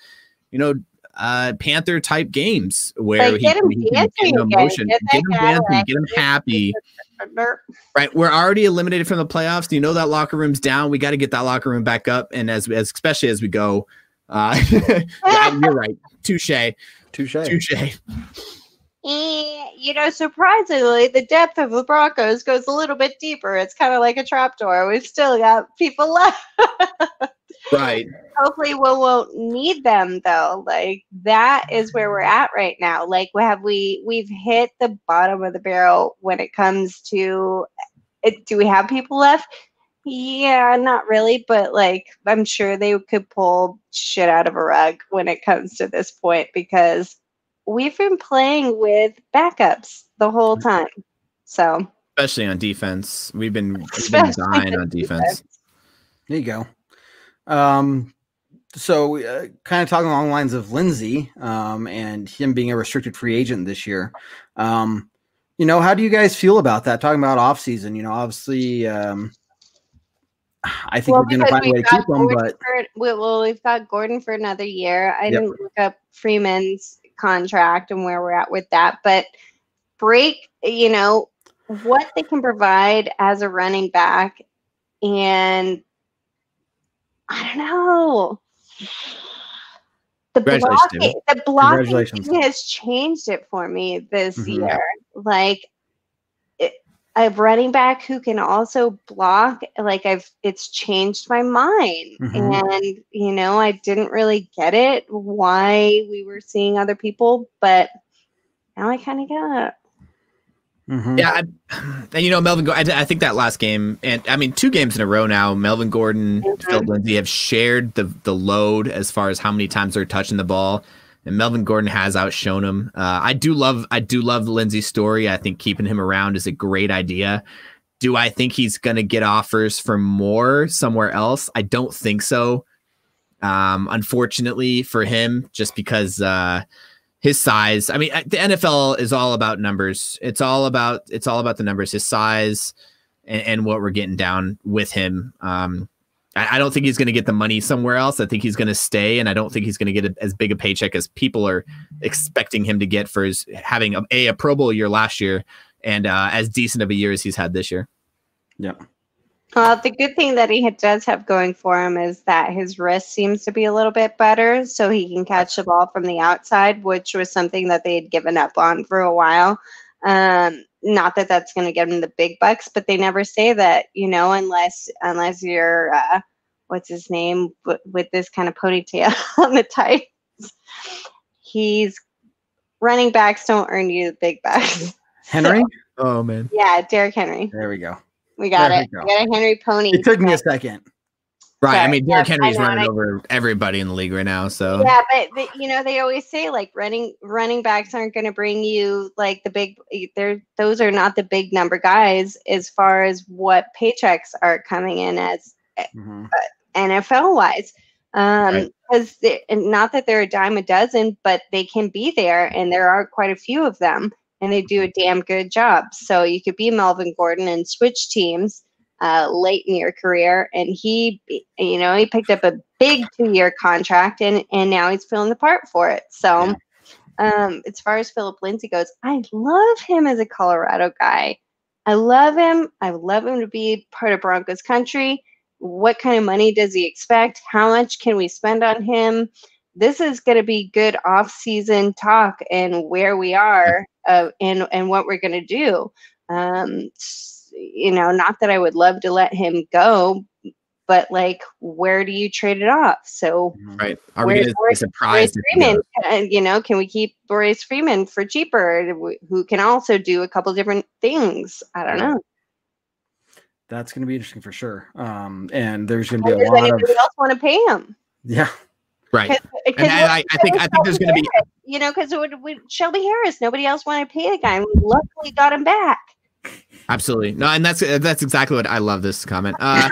Panther type games where he can get emotion, get him dancing, get him happy. Right, we're already eliminated from the playoffs. You know that locker room's down. We got to get that locker room back up, and as especially as we go. Yeah, you're right. Touche. Surprisingly, the depth of the Broncos goes a little bit deeper. It's kind of like a trapdoor. We've still got people left. Right. Hopefully we won't need them though. Like, that is where we're at right now. Like, we've hit the bottom of the barrel when it comes to it. Do we have people left? Yeah, not really, but like, I'm sure they could pull shit out of a rug when it comes to this point because we've been playing with backups the whole time. So, especially on defense, we've been dying on defense. There you go. So kind of talking along the lines of Lindsey and him being a restricted free agent this year. How do you guys feel about that? Talking about offseason, obviously, I think we're going to find a way to keep him. But we've got Gordon for another year. I didn't look up Freeman's contract and where we're at with that, but break, what they can provide as a running back, and I don't know. The blocking has changed it for me this year. Like, a running back who can also block, like, it's changed my mind. And, I didn't really get it, why we were seeing other people, but now I kind of get it. Yeah, and Melvin. I think that last game, and I mean 2 games in a row now. Melvin Gordon, Philip Lindsay have shared the load as far as how many times they're touching the ball, and Melvin Gordon has outshone him. I do love Lindsay's story. I think keeping him around is a great idea. Do I think he's going to get offers for more somewhere else? I don't think so. Unfortunately for him, just because his size. I mean, the NFL is all about numbers. It's all about the numbers, his size, and what we're getting down with him. I don't think he's going to get the money somewhere else. I think he's going to stay, and I don't think he's going to get as big a paycheck as people are expecting him to get for his having a Pro Bowl year last year and as decent of a year as he's had this year. Yeah. Well, the good thing that he does have going for him is that his wrist seems to be a little bit better, so he can catch the ball from the outside, which was something that they had given up on for a while. Not that that's going to get him the big bucks, but they never say that, unless you're what's his name with this kind of ponytail on the Titans. He's running backs don't earn you the big bucks. Henry? Oh man. Yeah, Derrick Henry. There we go. We got There it. we We go. got a Henry pony. It took me a second. Right. Sorry. I mean, Derrick Yep, Henry's I know, running and over everybody in the league right now. So Yeah, but they always say like running backs aren't going to bring you like the big. Those are not the big number guys as far as what paychecks are coming in as NFL wise. Right. Because not that they're a dime a dozen, but they can be there, and there are quite a few of them, and they do a damn good job. So you could be Melvin Gordon and switch teams late in your career, and he picked up a big 2-year contract, and now he's filling the part for it. So as far as Philip Lindsay goes, I love him as a Colorado guy. I love him. I would love him to be part of Broncos country. What kind of money does he expect? How much can we spend on him? This is going to be good off-season talk and where we are and what we're going to do. Not that I would love to let him go, but like, where do you trade it off? So, right. Are we going to be surprised? Freeman, can we keep Royce Freeman for cheaper, who can also do a couple different things? I don't know. That's going to be interesting for sure. And there's going to be a Does lot of anybody else want to pay him? Yeah. Right. And I think there's going to be, because with Shelby Harris, nobody else wanted to pay the guy, and we luckily got him back. Absolutely. No, and that's exactly what I love this comment. That's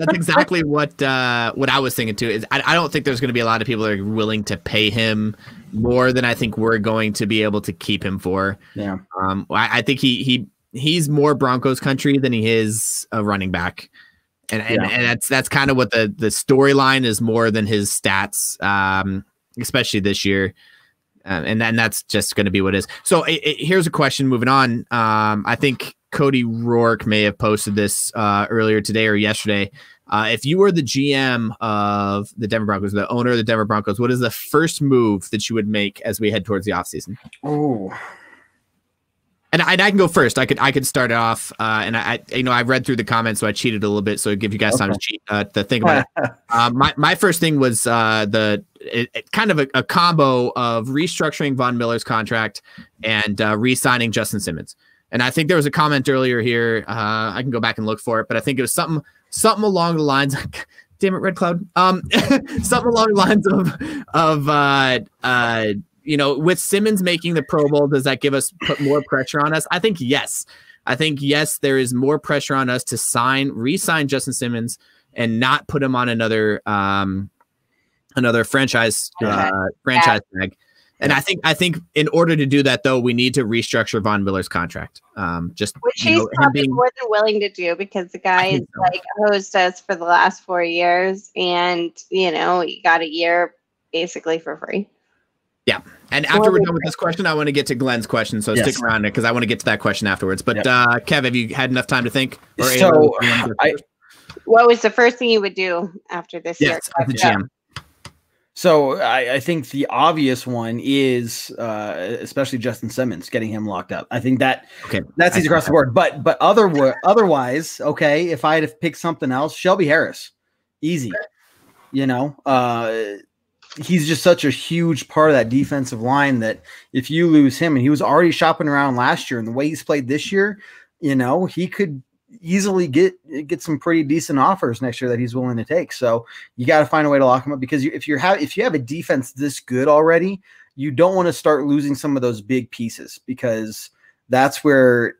exactly what I was thinking too. Is I don't think there's going to be a lot of people that are willing to pay him more than I think we're going to be able to keep him for. Yeah. I think he's more Broncos country than he is a running back. And that's kind of what the storyline is more than his stats, especially this year. And then that's just going to be what it is. So here's a question moving on. I think Cody Rourke may have posted this earlier today or yesterday. If you were the GM of the Denver Broncos, the owner of the Denver Broncos, what is the first move that you would make as we head towards the offseason? Oh, and I can go first. I could start it off. And I read through the comments, so I cheated a little bit. So I give you guys time to cheat, to think about it. My first thing was kind of a combo of restructuring Von Miller's contract and re-signing Justin Simmons. And I think there was a comment earlier here. I can go back and look for it, but I think it was something along the lines. Damn it, Red Cloud. Something along the lines of with Simmons making the Pro Bowl, does that put more pressure on us? I think yes. There is more pressure on us to re-sign Justin Simmons and not put him on another franchise tag. And I think in order to do that, though, we need to restructure Von Miller's contract. Which he's probably more than willing to do, because the guy is hosed us for the last 4 years, and he got a year basically for free. Yeah. And after we're done with this question, I want to get to Glenn's question. So stick around because I want to get to that question afterwards. But Kev, have you had enough time to think? What was the first thing you would do after this year? Yes, as the GM. So I think the obvious one is especially Justin Simmons, getting him locked up. I think that's easy across the board. But otherwise, okay, if I had to pick something else, Shelby Harris, easy. he's just such a huge part of that defensive line that if you lose him, and he was already shopping around last year, and the way he's played this year, he could easily get some pretty decent offers next year that he's willing to take. So you got to find a way to lock him up, because if you have a defense this good already, you don't want to start losing some of those big pieces, because that's where,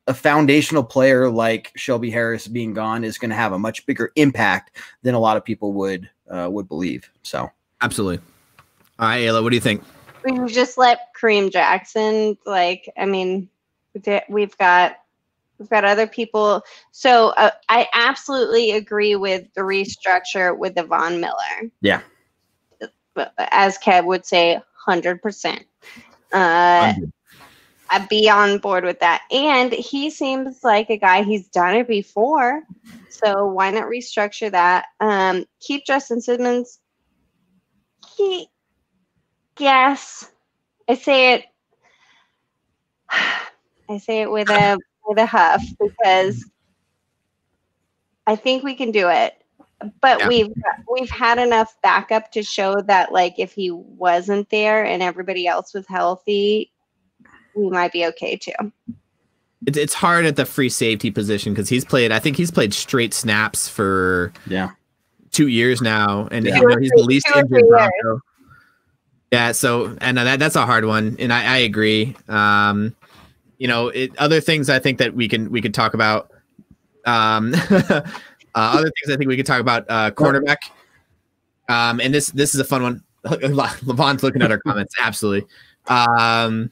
a foundational player like Shelby Harris being gone is going to have a much bigger impact than a lot of people would believe. So absolutely. All right, Ayla, what do you think? We just let Kareem Jackson, we've got other people. So I absolutely agree with the restructure with the Von Miller. Yeah. As Kev would say, 100%. I'd be on board with that. And he seems like a guy, he's done it before. So why not restructure that? Keep Justin Simmons. Yes. I say it with a huff, because I think we can do it. But yeah, we've had enough backup to show that, if he wasn't there and everybody else was healthy, we might be okay too. It's hard at the free safety position, because I think he's played straight snaps for 2 years now, and he's the least injured Bronco. Yeah, so that's a hard one, and I agree. Other things I think that we could talk about. Other things I think we could talk about, cornerback. And this is a fun one. Levon's looking at our comments. Absolutely. I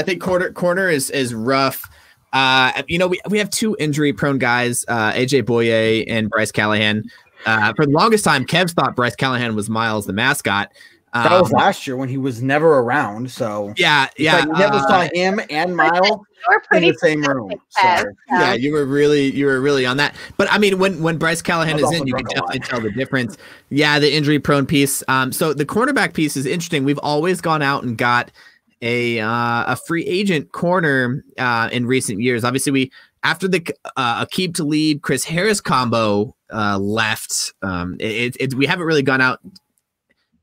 think corner is rough. We have two injury prone guys, AJ Boye and Bryce Callahan. For the longest time, Kev thought Bryce Callahan was Miles the mascot. That was last year when he was never around. So yeah. You never saw him and Miles in the same room. So, yeah, you were really on that. But I mean, when Bryce Callahan is in, you can definitely tell the difference. Yeah, the injury prone piece. So the cornerback piece is interesting. We've always gone out and got a free agent corner in recent years. Obviously, after the Aqib Talib Chris Harris combo left, we haven't really gone out.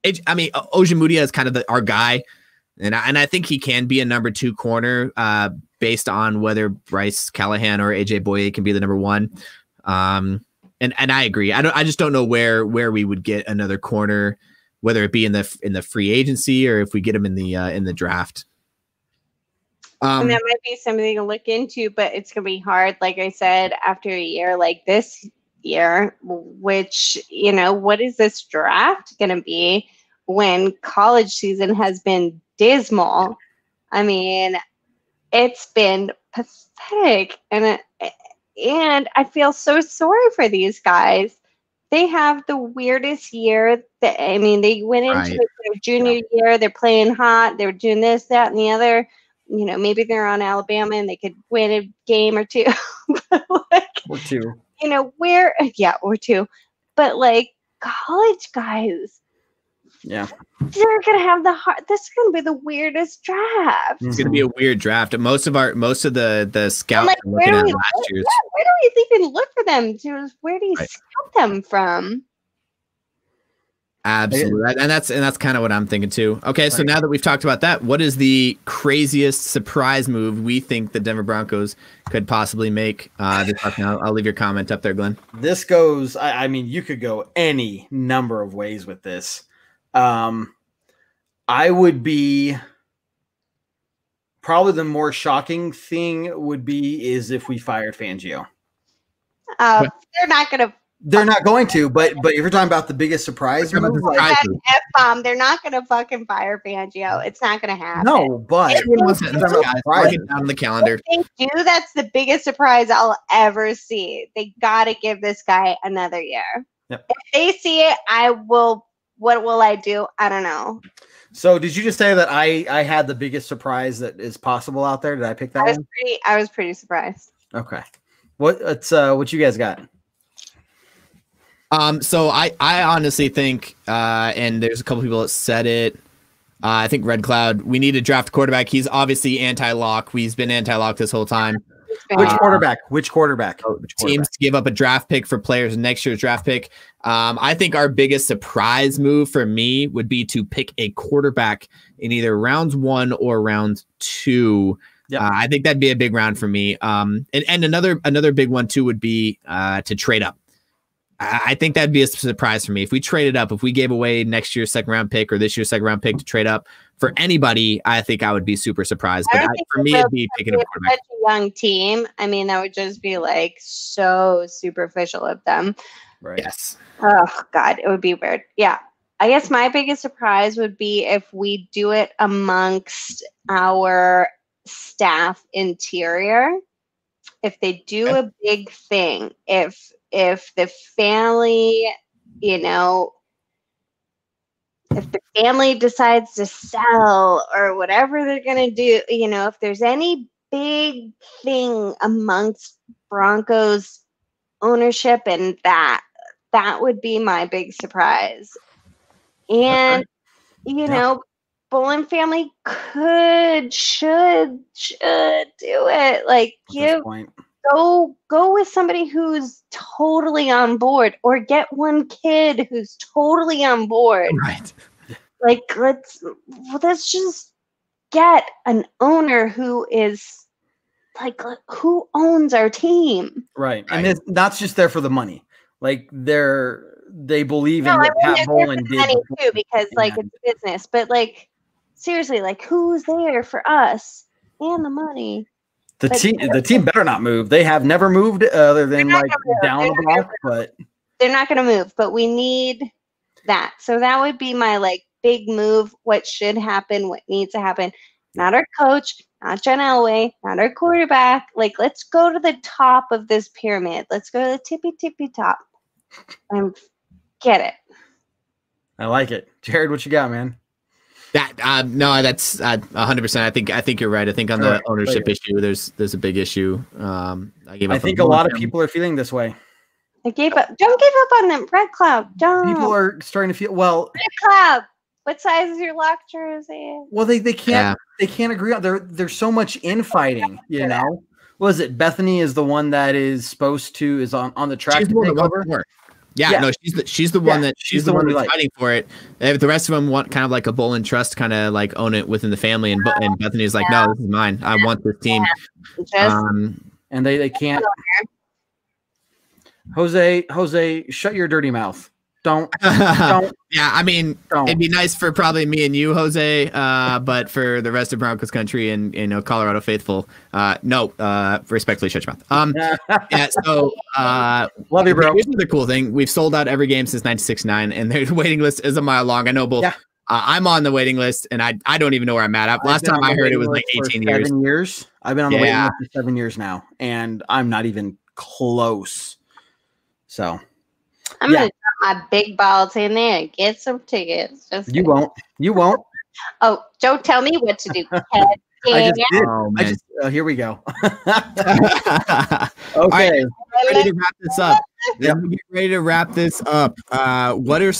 Ojemudia is kind of our guy, and I think he can be a number 2 corner based on whether Bryce Callahan or AJ Boye can be the number 1. And I agree. I just don't know where we would get another corner, whether it be in the free agency or if we get him in the draft. And that might be something to look into, but it's gonna be hard. Like I said, after a year like this year, which, what is this draft going to be when college season has been dismal? I mean, it's been pathetic, and I feel so sorry for these guys. They have the weirdest year. They went into their junior year, they're playing hot, they're doing this, that, and the other. Maybe they're on Alabama and they could win a game or two. Or two. Or two. But college guys, they're gonna have this is gonna be the weirdest draft. It's gonna be a weird draft. Most of the scouts are looking at last year's. Yeah, where do we even look for them? Where do you scout them from? Absolutely, and that's kind of what I'm thinking too. Okay, so now that we've talked about that, what is the craziest surprise move we think the Denver Broncos could possibly make? I'll leave your comment up there, Glenn. This goes. You could go any number of ways with this. I would be probably the more shocking thing is if we fired Fangio. They're not gonna. They're not going to, but if you're talking about the biggest surprise move, F-bomb, they're not going to fucking fire Fangio. It's not going to happen. No, but mark it down on the calendar. If they do, that's the biggest surprise I'll ever see. They got to give this guy another year. Yep. If they see it, I will. What will I do? I don't know. So did you just say that I had the biggest surprise that is possible out there? Did I pick that one? I was pretty surprised. Okay. What you guys got? So I honestly think, and there's a couple people that said it. I think Red Cloud, we need to draft a quarterback. He's obviously anti-lock. He's been anti-lock this whole time. Which quarterback? Which quarterback? Teams give up a draft pick for players in next year's draft pick. I think our biggest surprise move for me would be to pick a quarterback in either rounds 1 or round 2. Yep. I think that'd be a big round for me. And another big one too would be to trade up. I think that'd be a surprise for me. If we traded up, if we gave away next year's second round pick or this year's second round pick to trade up for anybody, I think I would be super surprised. But for me, it'd be picking a quarterback. Such a young team. I mean, that would just be like so superficial of them. Right. Yes. Oh God, it would be weird. Yeah. I guess my biggest surprise would be if we do it amongst our staff interior. If they do a big thing, if the family, if the family decides to sell or whatever they're going to do, if there's any big thing amongst Broncos ownership, and that would be my big surprise. And, Bolin family should do it. Like, go with somebody who's totally on board, or get one kid who's totally on board. Right. Like, let's just get an owner who is like, who owns our team. Right. And it's not just there for the money. Like, they believe in what Pat Bolin did money too, because it's business. But like, seriously, like, who's there for us and the money? The team better not move. They have never moved other than like down the block, but they're not going to move. But we need that. So that would be my like big move. What should happen? What needs to happen? Not our coach, not John Elway, not our quarterback. Like, let's go to the top of this pyramid. Let's go to the tippy top and get it. I like it, Jared. What you got, man? No, that's 100%. I think you're right. I think on the ownership issue, there's a big issue. I think a lot of people are feeling this way. I gave up. Don't give up on them. Red Cloud. Don't. People are starting to feel Red Cloud. What size is your lock jersey? Well, they can't agree on. There's so much infighting. Was it Bethany is the one that is on the track to take over? Yeah, no, she's the one she's the one who's fighting for it. The rest of them want kind of like a Bolin trust, kind of like own it within the family, and Bethany's like, no, this is mine. I want this team. And they can't. Jose, shut your dirty mouth. Don't. Yeah, I mean, it'd be nice for probably me and you, Jose, but for the rest of Broncos country and Colorado faithful, no. Respectfully, shut your mouth. Yeah. So, love you, bro. Here's the cool thing: we've sold out every game since 1969, and their waiting list is a mile long. I know both. Yeah. I'm on the waiting list, and I don't even know where I'm at. Last time I heard it was like 18 years. 7 years. I've been on the waiting list for 7 years now, and I'm not even close. So. I'm gonna drop my big balls in there and get some tickets. You won't. Oh, don't tell me what to do. I just did. Here we go. Okay. Ready to wrap this up. Get ready to wrap this up. What are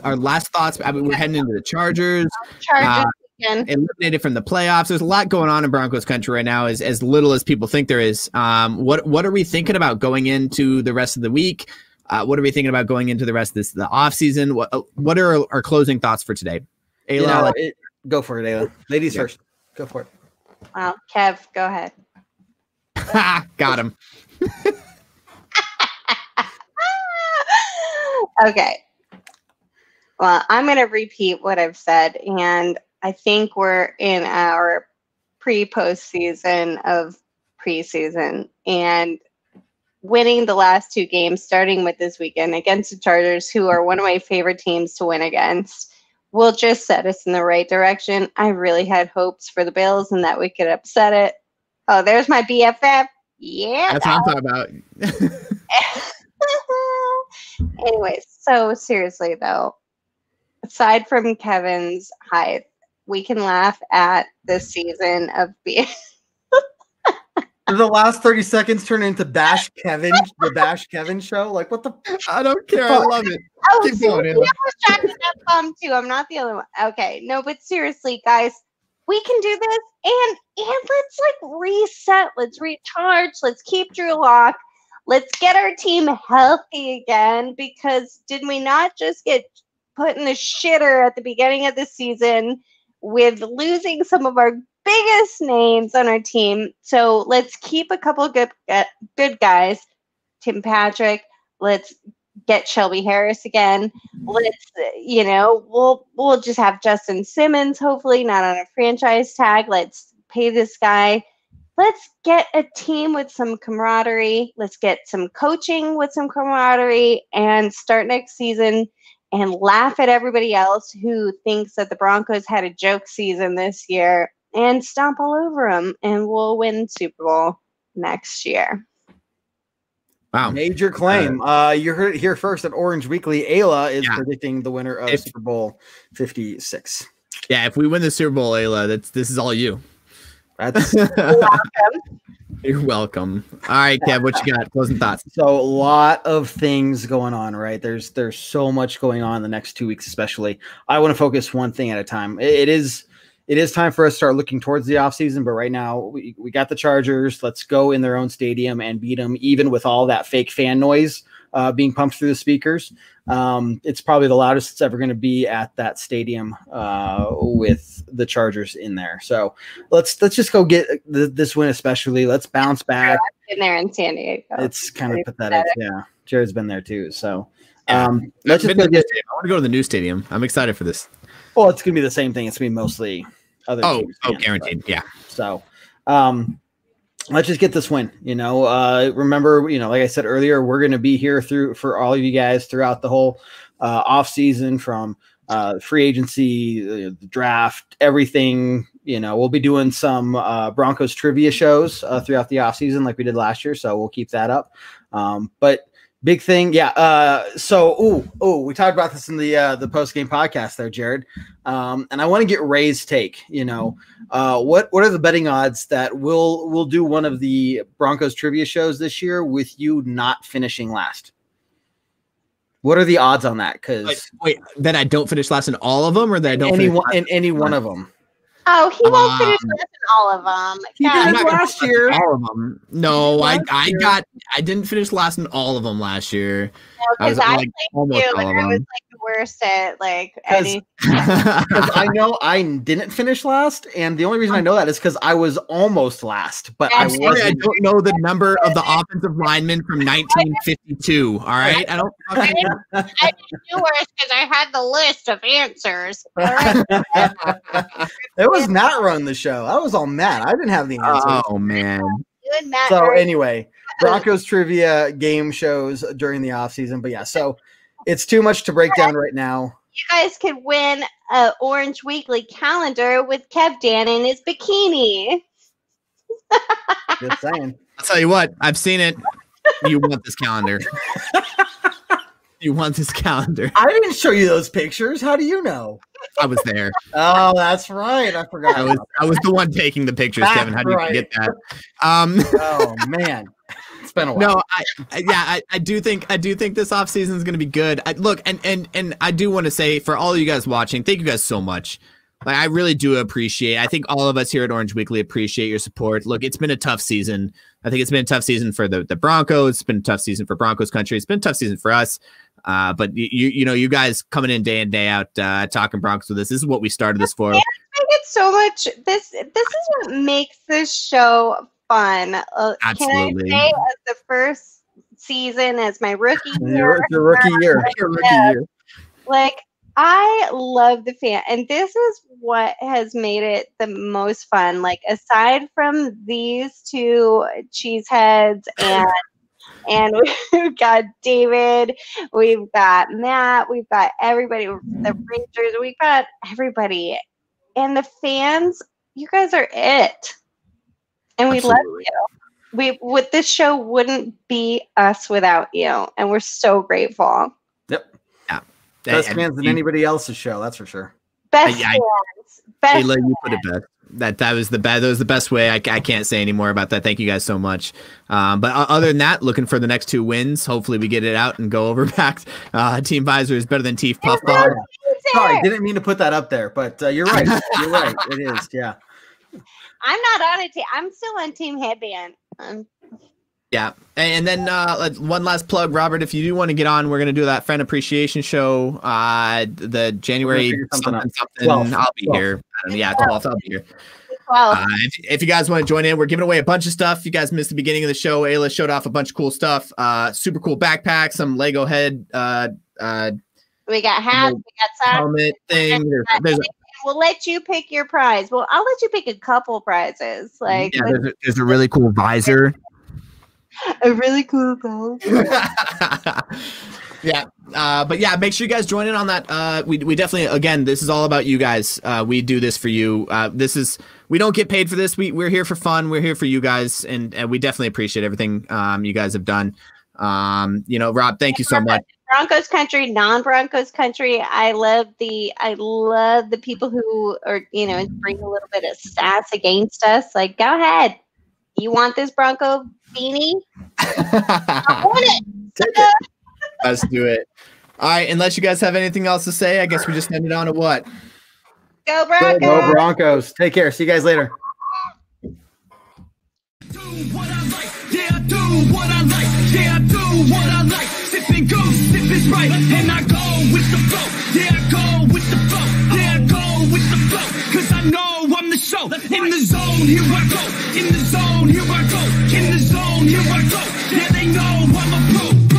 our last thoughts? I mean, we're heading into the Chargers. Eliminated from the playoffs. There's a lot going on in Broncos country right now, as little as people think there is. What are we thinking about going into the rest of the week? What are we thinking about going into the rest of the off season? What are our closing thoughts for today? Ayla, go for it, Ayla. Ladies first. Go for it. Well, Kev, go ahead. Got him. Okay. Well, I'm going to repeat what I've said, and I think we're in our postseason of preseason, and winning the last 2 games, starting with this weekend against the Chargers, who are one of my favorite teams to win against, will just set us in the right direction. I really had hopes for the Bills and that we could upset it. Oh, there's my BFF. Yeah. That's what I'm talking about. Anyways, so seriously, though, aside from Kevin's hype, we can laugh at this season of being... The last 30 seconds turn into the Bash Kevin show. Like, what the? I don't care. I love it. Oh, keep going. I was trying to that too. I'm not the only one. Okay, no, but seriously, guys, We can do this, and let's like reset, let's recharge, let's keep Drew Lock, let's get our team healthy again. Because did we not just get put in the shitter at the beginning of the season with losing some of our biggest names on our team? So let's keep a couple good guys. Tim Patrick. Let's get Shelby Harris again. Let's, we'll just have Justin Simmons, hopefully not on a franchise tag. Let's pay this guy. Let's get a team with some camaraderie. Let's get some coaching with some camaraderie and start next season and laugh at everybody else who thinks that the Broncos had a joke season this year and stomp all over them, and we'll win Super Bowl next year. Wow. Major claim. You heard it here first at Orange Weekly. Ayla is predicting the winner of Super Bowl 56. Yeah, if we win the Super Bowl, Ayla, this is all you. That's You're welcome. All right, Kev, what you got? Closing thoughts. So a lot of things going on, right? There's so much going on the next 2 weeks, especially. I want to focus one thing at a time. It is time for us to start looking towards the offseason, but right now we got the Chargers. Let's go in their own stadium and beat them, even with all that fake fan noise being pumped through the speakers. It's probably the loudest it's ever going to be at that stadium with the Chargers in there. So let's just go get this win, especially. Let's bounce back. In there in San Diego. It's kind of pathetic. Yeah, Jared's been there too. So let's just go I want to go to the new stadium. I'm excited for this. Well, it's going to be the same thing. It's going to be mostly other teams. Guaranteed. Yeah. So let's just get this win. Remember, like I said earlier, we're going to be here for all of you guys throughout the whole off season, from free agency, the draft, everything. We'll be doing some Broncos trivia shows throughout the off season like we did last year. So we'll keep that up. But big thing. Yeah. So, we talked about this in the post-game podcast there, Jared. And I want to get Ray's take. What are the betting odds that we'll do one of the Broncos trivia shows this year with you not finishing last? What are the odds on that? Because wait, that I don't finish last in all of them, or that I don't finish in any one of them? Oh, he won't finish last in all of them. He did last year. All of them. No, I didn't finish last in all of them last year. No, because I played you, and I was like the worst at any. Because I know I didn't finish last, and the only reason I know that is because I was almost last. But I don't know the number of the offensive linemen from 1952. All right, I don't. I didn't do worse because I had the list of answers. All right. It was Matt run the show. I was all mad. I didn't have the answers. Oh man. So anyway, Broncos trivia game shows during the offseason. But yeah, so it's too much to break down right now. You guys could win an Orange Weekly calendar with Kev Dan in his bikini. Just saying. I'll tell you what, I've seen it. You want this calendar. You want this calendar. I didn't show you those pictures. How do you know? I was there. Oh, that's right. I forgot. I was the one taking the pictures, that's Kevin. How do you forget that? Oh man. It's been a while. No, I do think this offseason is going to be good. Look, and I do want to say, for all of you guys watching, thank you guys so much. I really do appreciate. I think all of us here at Orange Weekly appreciate your support. Look, it's been a tough season. I think it's been a tough season for the Broncos. It's been a tough season for Broncos country. It's been a tough season for us. But you guys coming in day out, talking Broncos with us. This is what we started this for. I think it's so much. This is what makes this show fun. Absolutely. Can I say, as the first season, as my rookie year, your rookie year. I love the fan, and this is what has made it the most fun. Aside from these two cheeseheads and we've got David, we've got Matt, we've got everybody, the Rangers, we've got everybody. And the fans, you guys are it. And we love you. With this show wouldn't be us without you. And we're so grateful. Yep. Yeah. Best fans than anybody else's show, that's for sure. Best fans. Best let you put it best. That was the best way. I can't say any more about that. Thank you guys so much. But other than that, looking for the next 2 wins. Hopefully we get it out and go over back. Team Visor is better than Teef Puffball. Sorry, didn't mean to put that up there, but you're right. You're right. It is. Yeah. I'm not on a team. I'm still on Team Headband. Yeah. And then one last plug, Robert, if you do want to get on, we're going to do that friend appreciation show. The January something. I'll be here. Yeah, 12th. I'll be here. If you guys want to join in, we're giving away a bunch of stuff. You guys missed the beginning of the show. Ayla showed off a bunch of cool stuff. Super cool backpack, some Lego head. We got hats. We got socks. Helmet thing. We'll let you pick your prize. Well, I'll let you pick a couple prizes. Like there's a really cool visor. A really cool goal. Yeah. But yeah, make sure you guys join in on that. We definitely, again, this is all about you guys. We do this for you. We don't get paid for this. We're here for fun. We're here for you guys. And we definitely appreciate everything you guys have done. Rob, thank you so much. Broncos country, non-Broncos country. I love the people who are, bring a little bit of sass against us. Like, go ahead. You want this Bronco beanie? I want it. Let's do it. All right. Unless you guys have anything else to say, I guess we just end it on to what? Go Broncos. Go Broncos. Take care. See you guys later. Do what I like. Yeah, I do what I like. Yeah, I do what I like. Sipping goose, sip is right. And I go with the flow. Yeah, I go with the flow. Yeah, I go with the flow. Cause I know I'm the show. In the zone, here I go. In the zone, here I go. In the zone, here I go. Yeah, they know I'm a pro.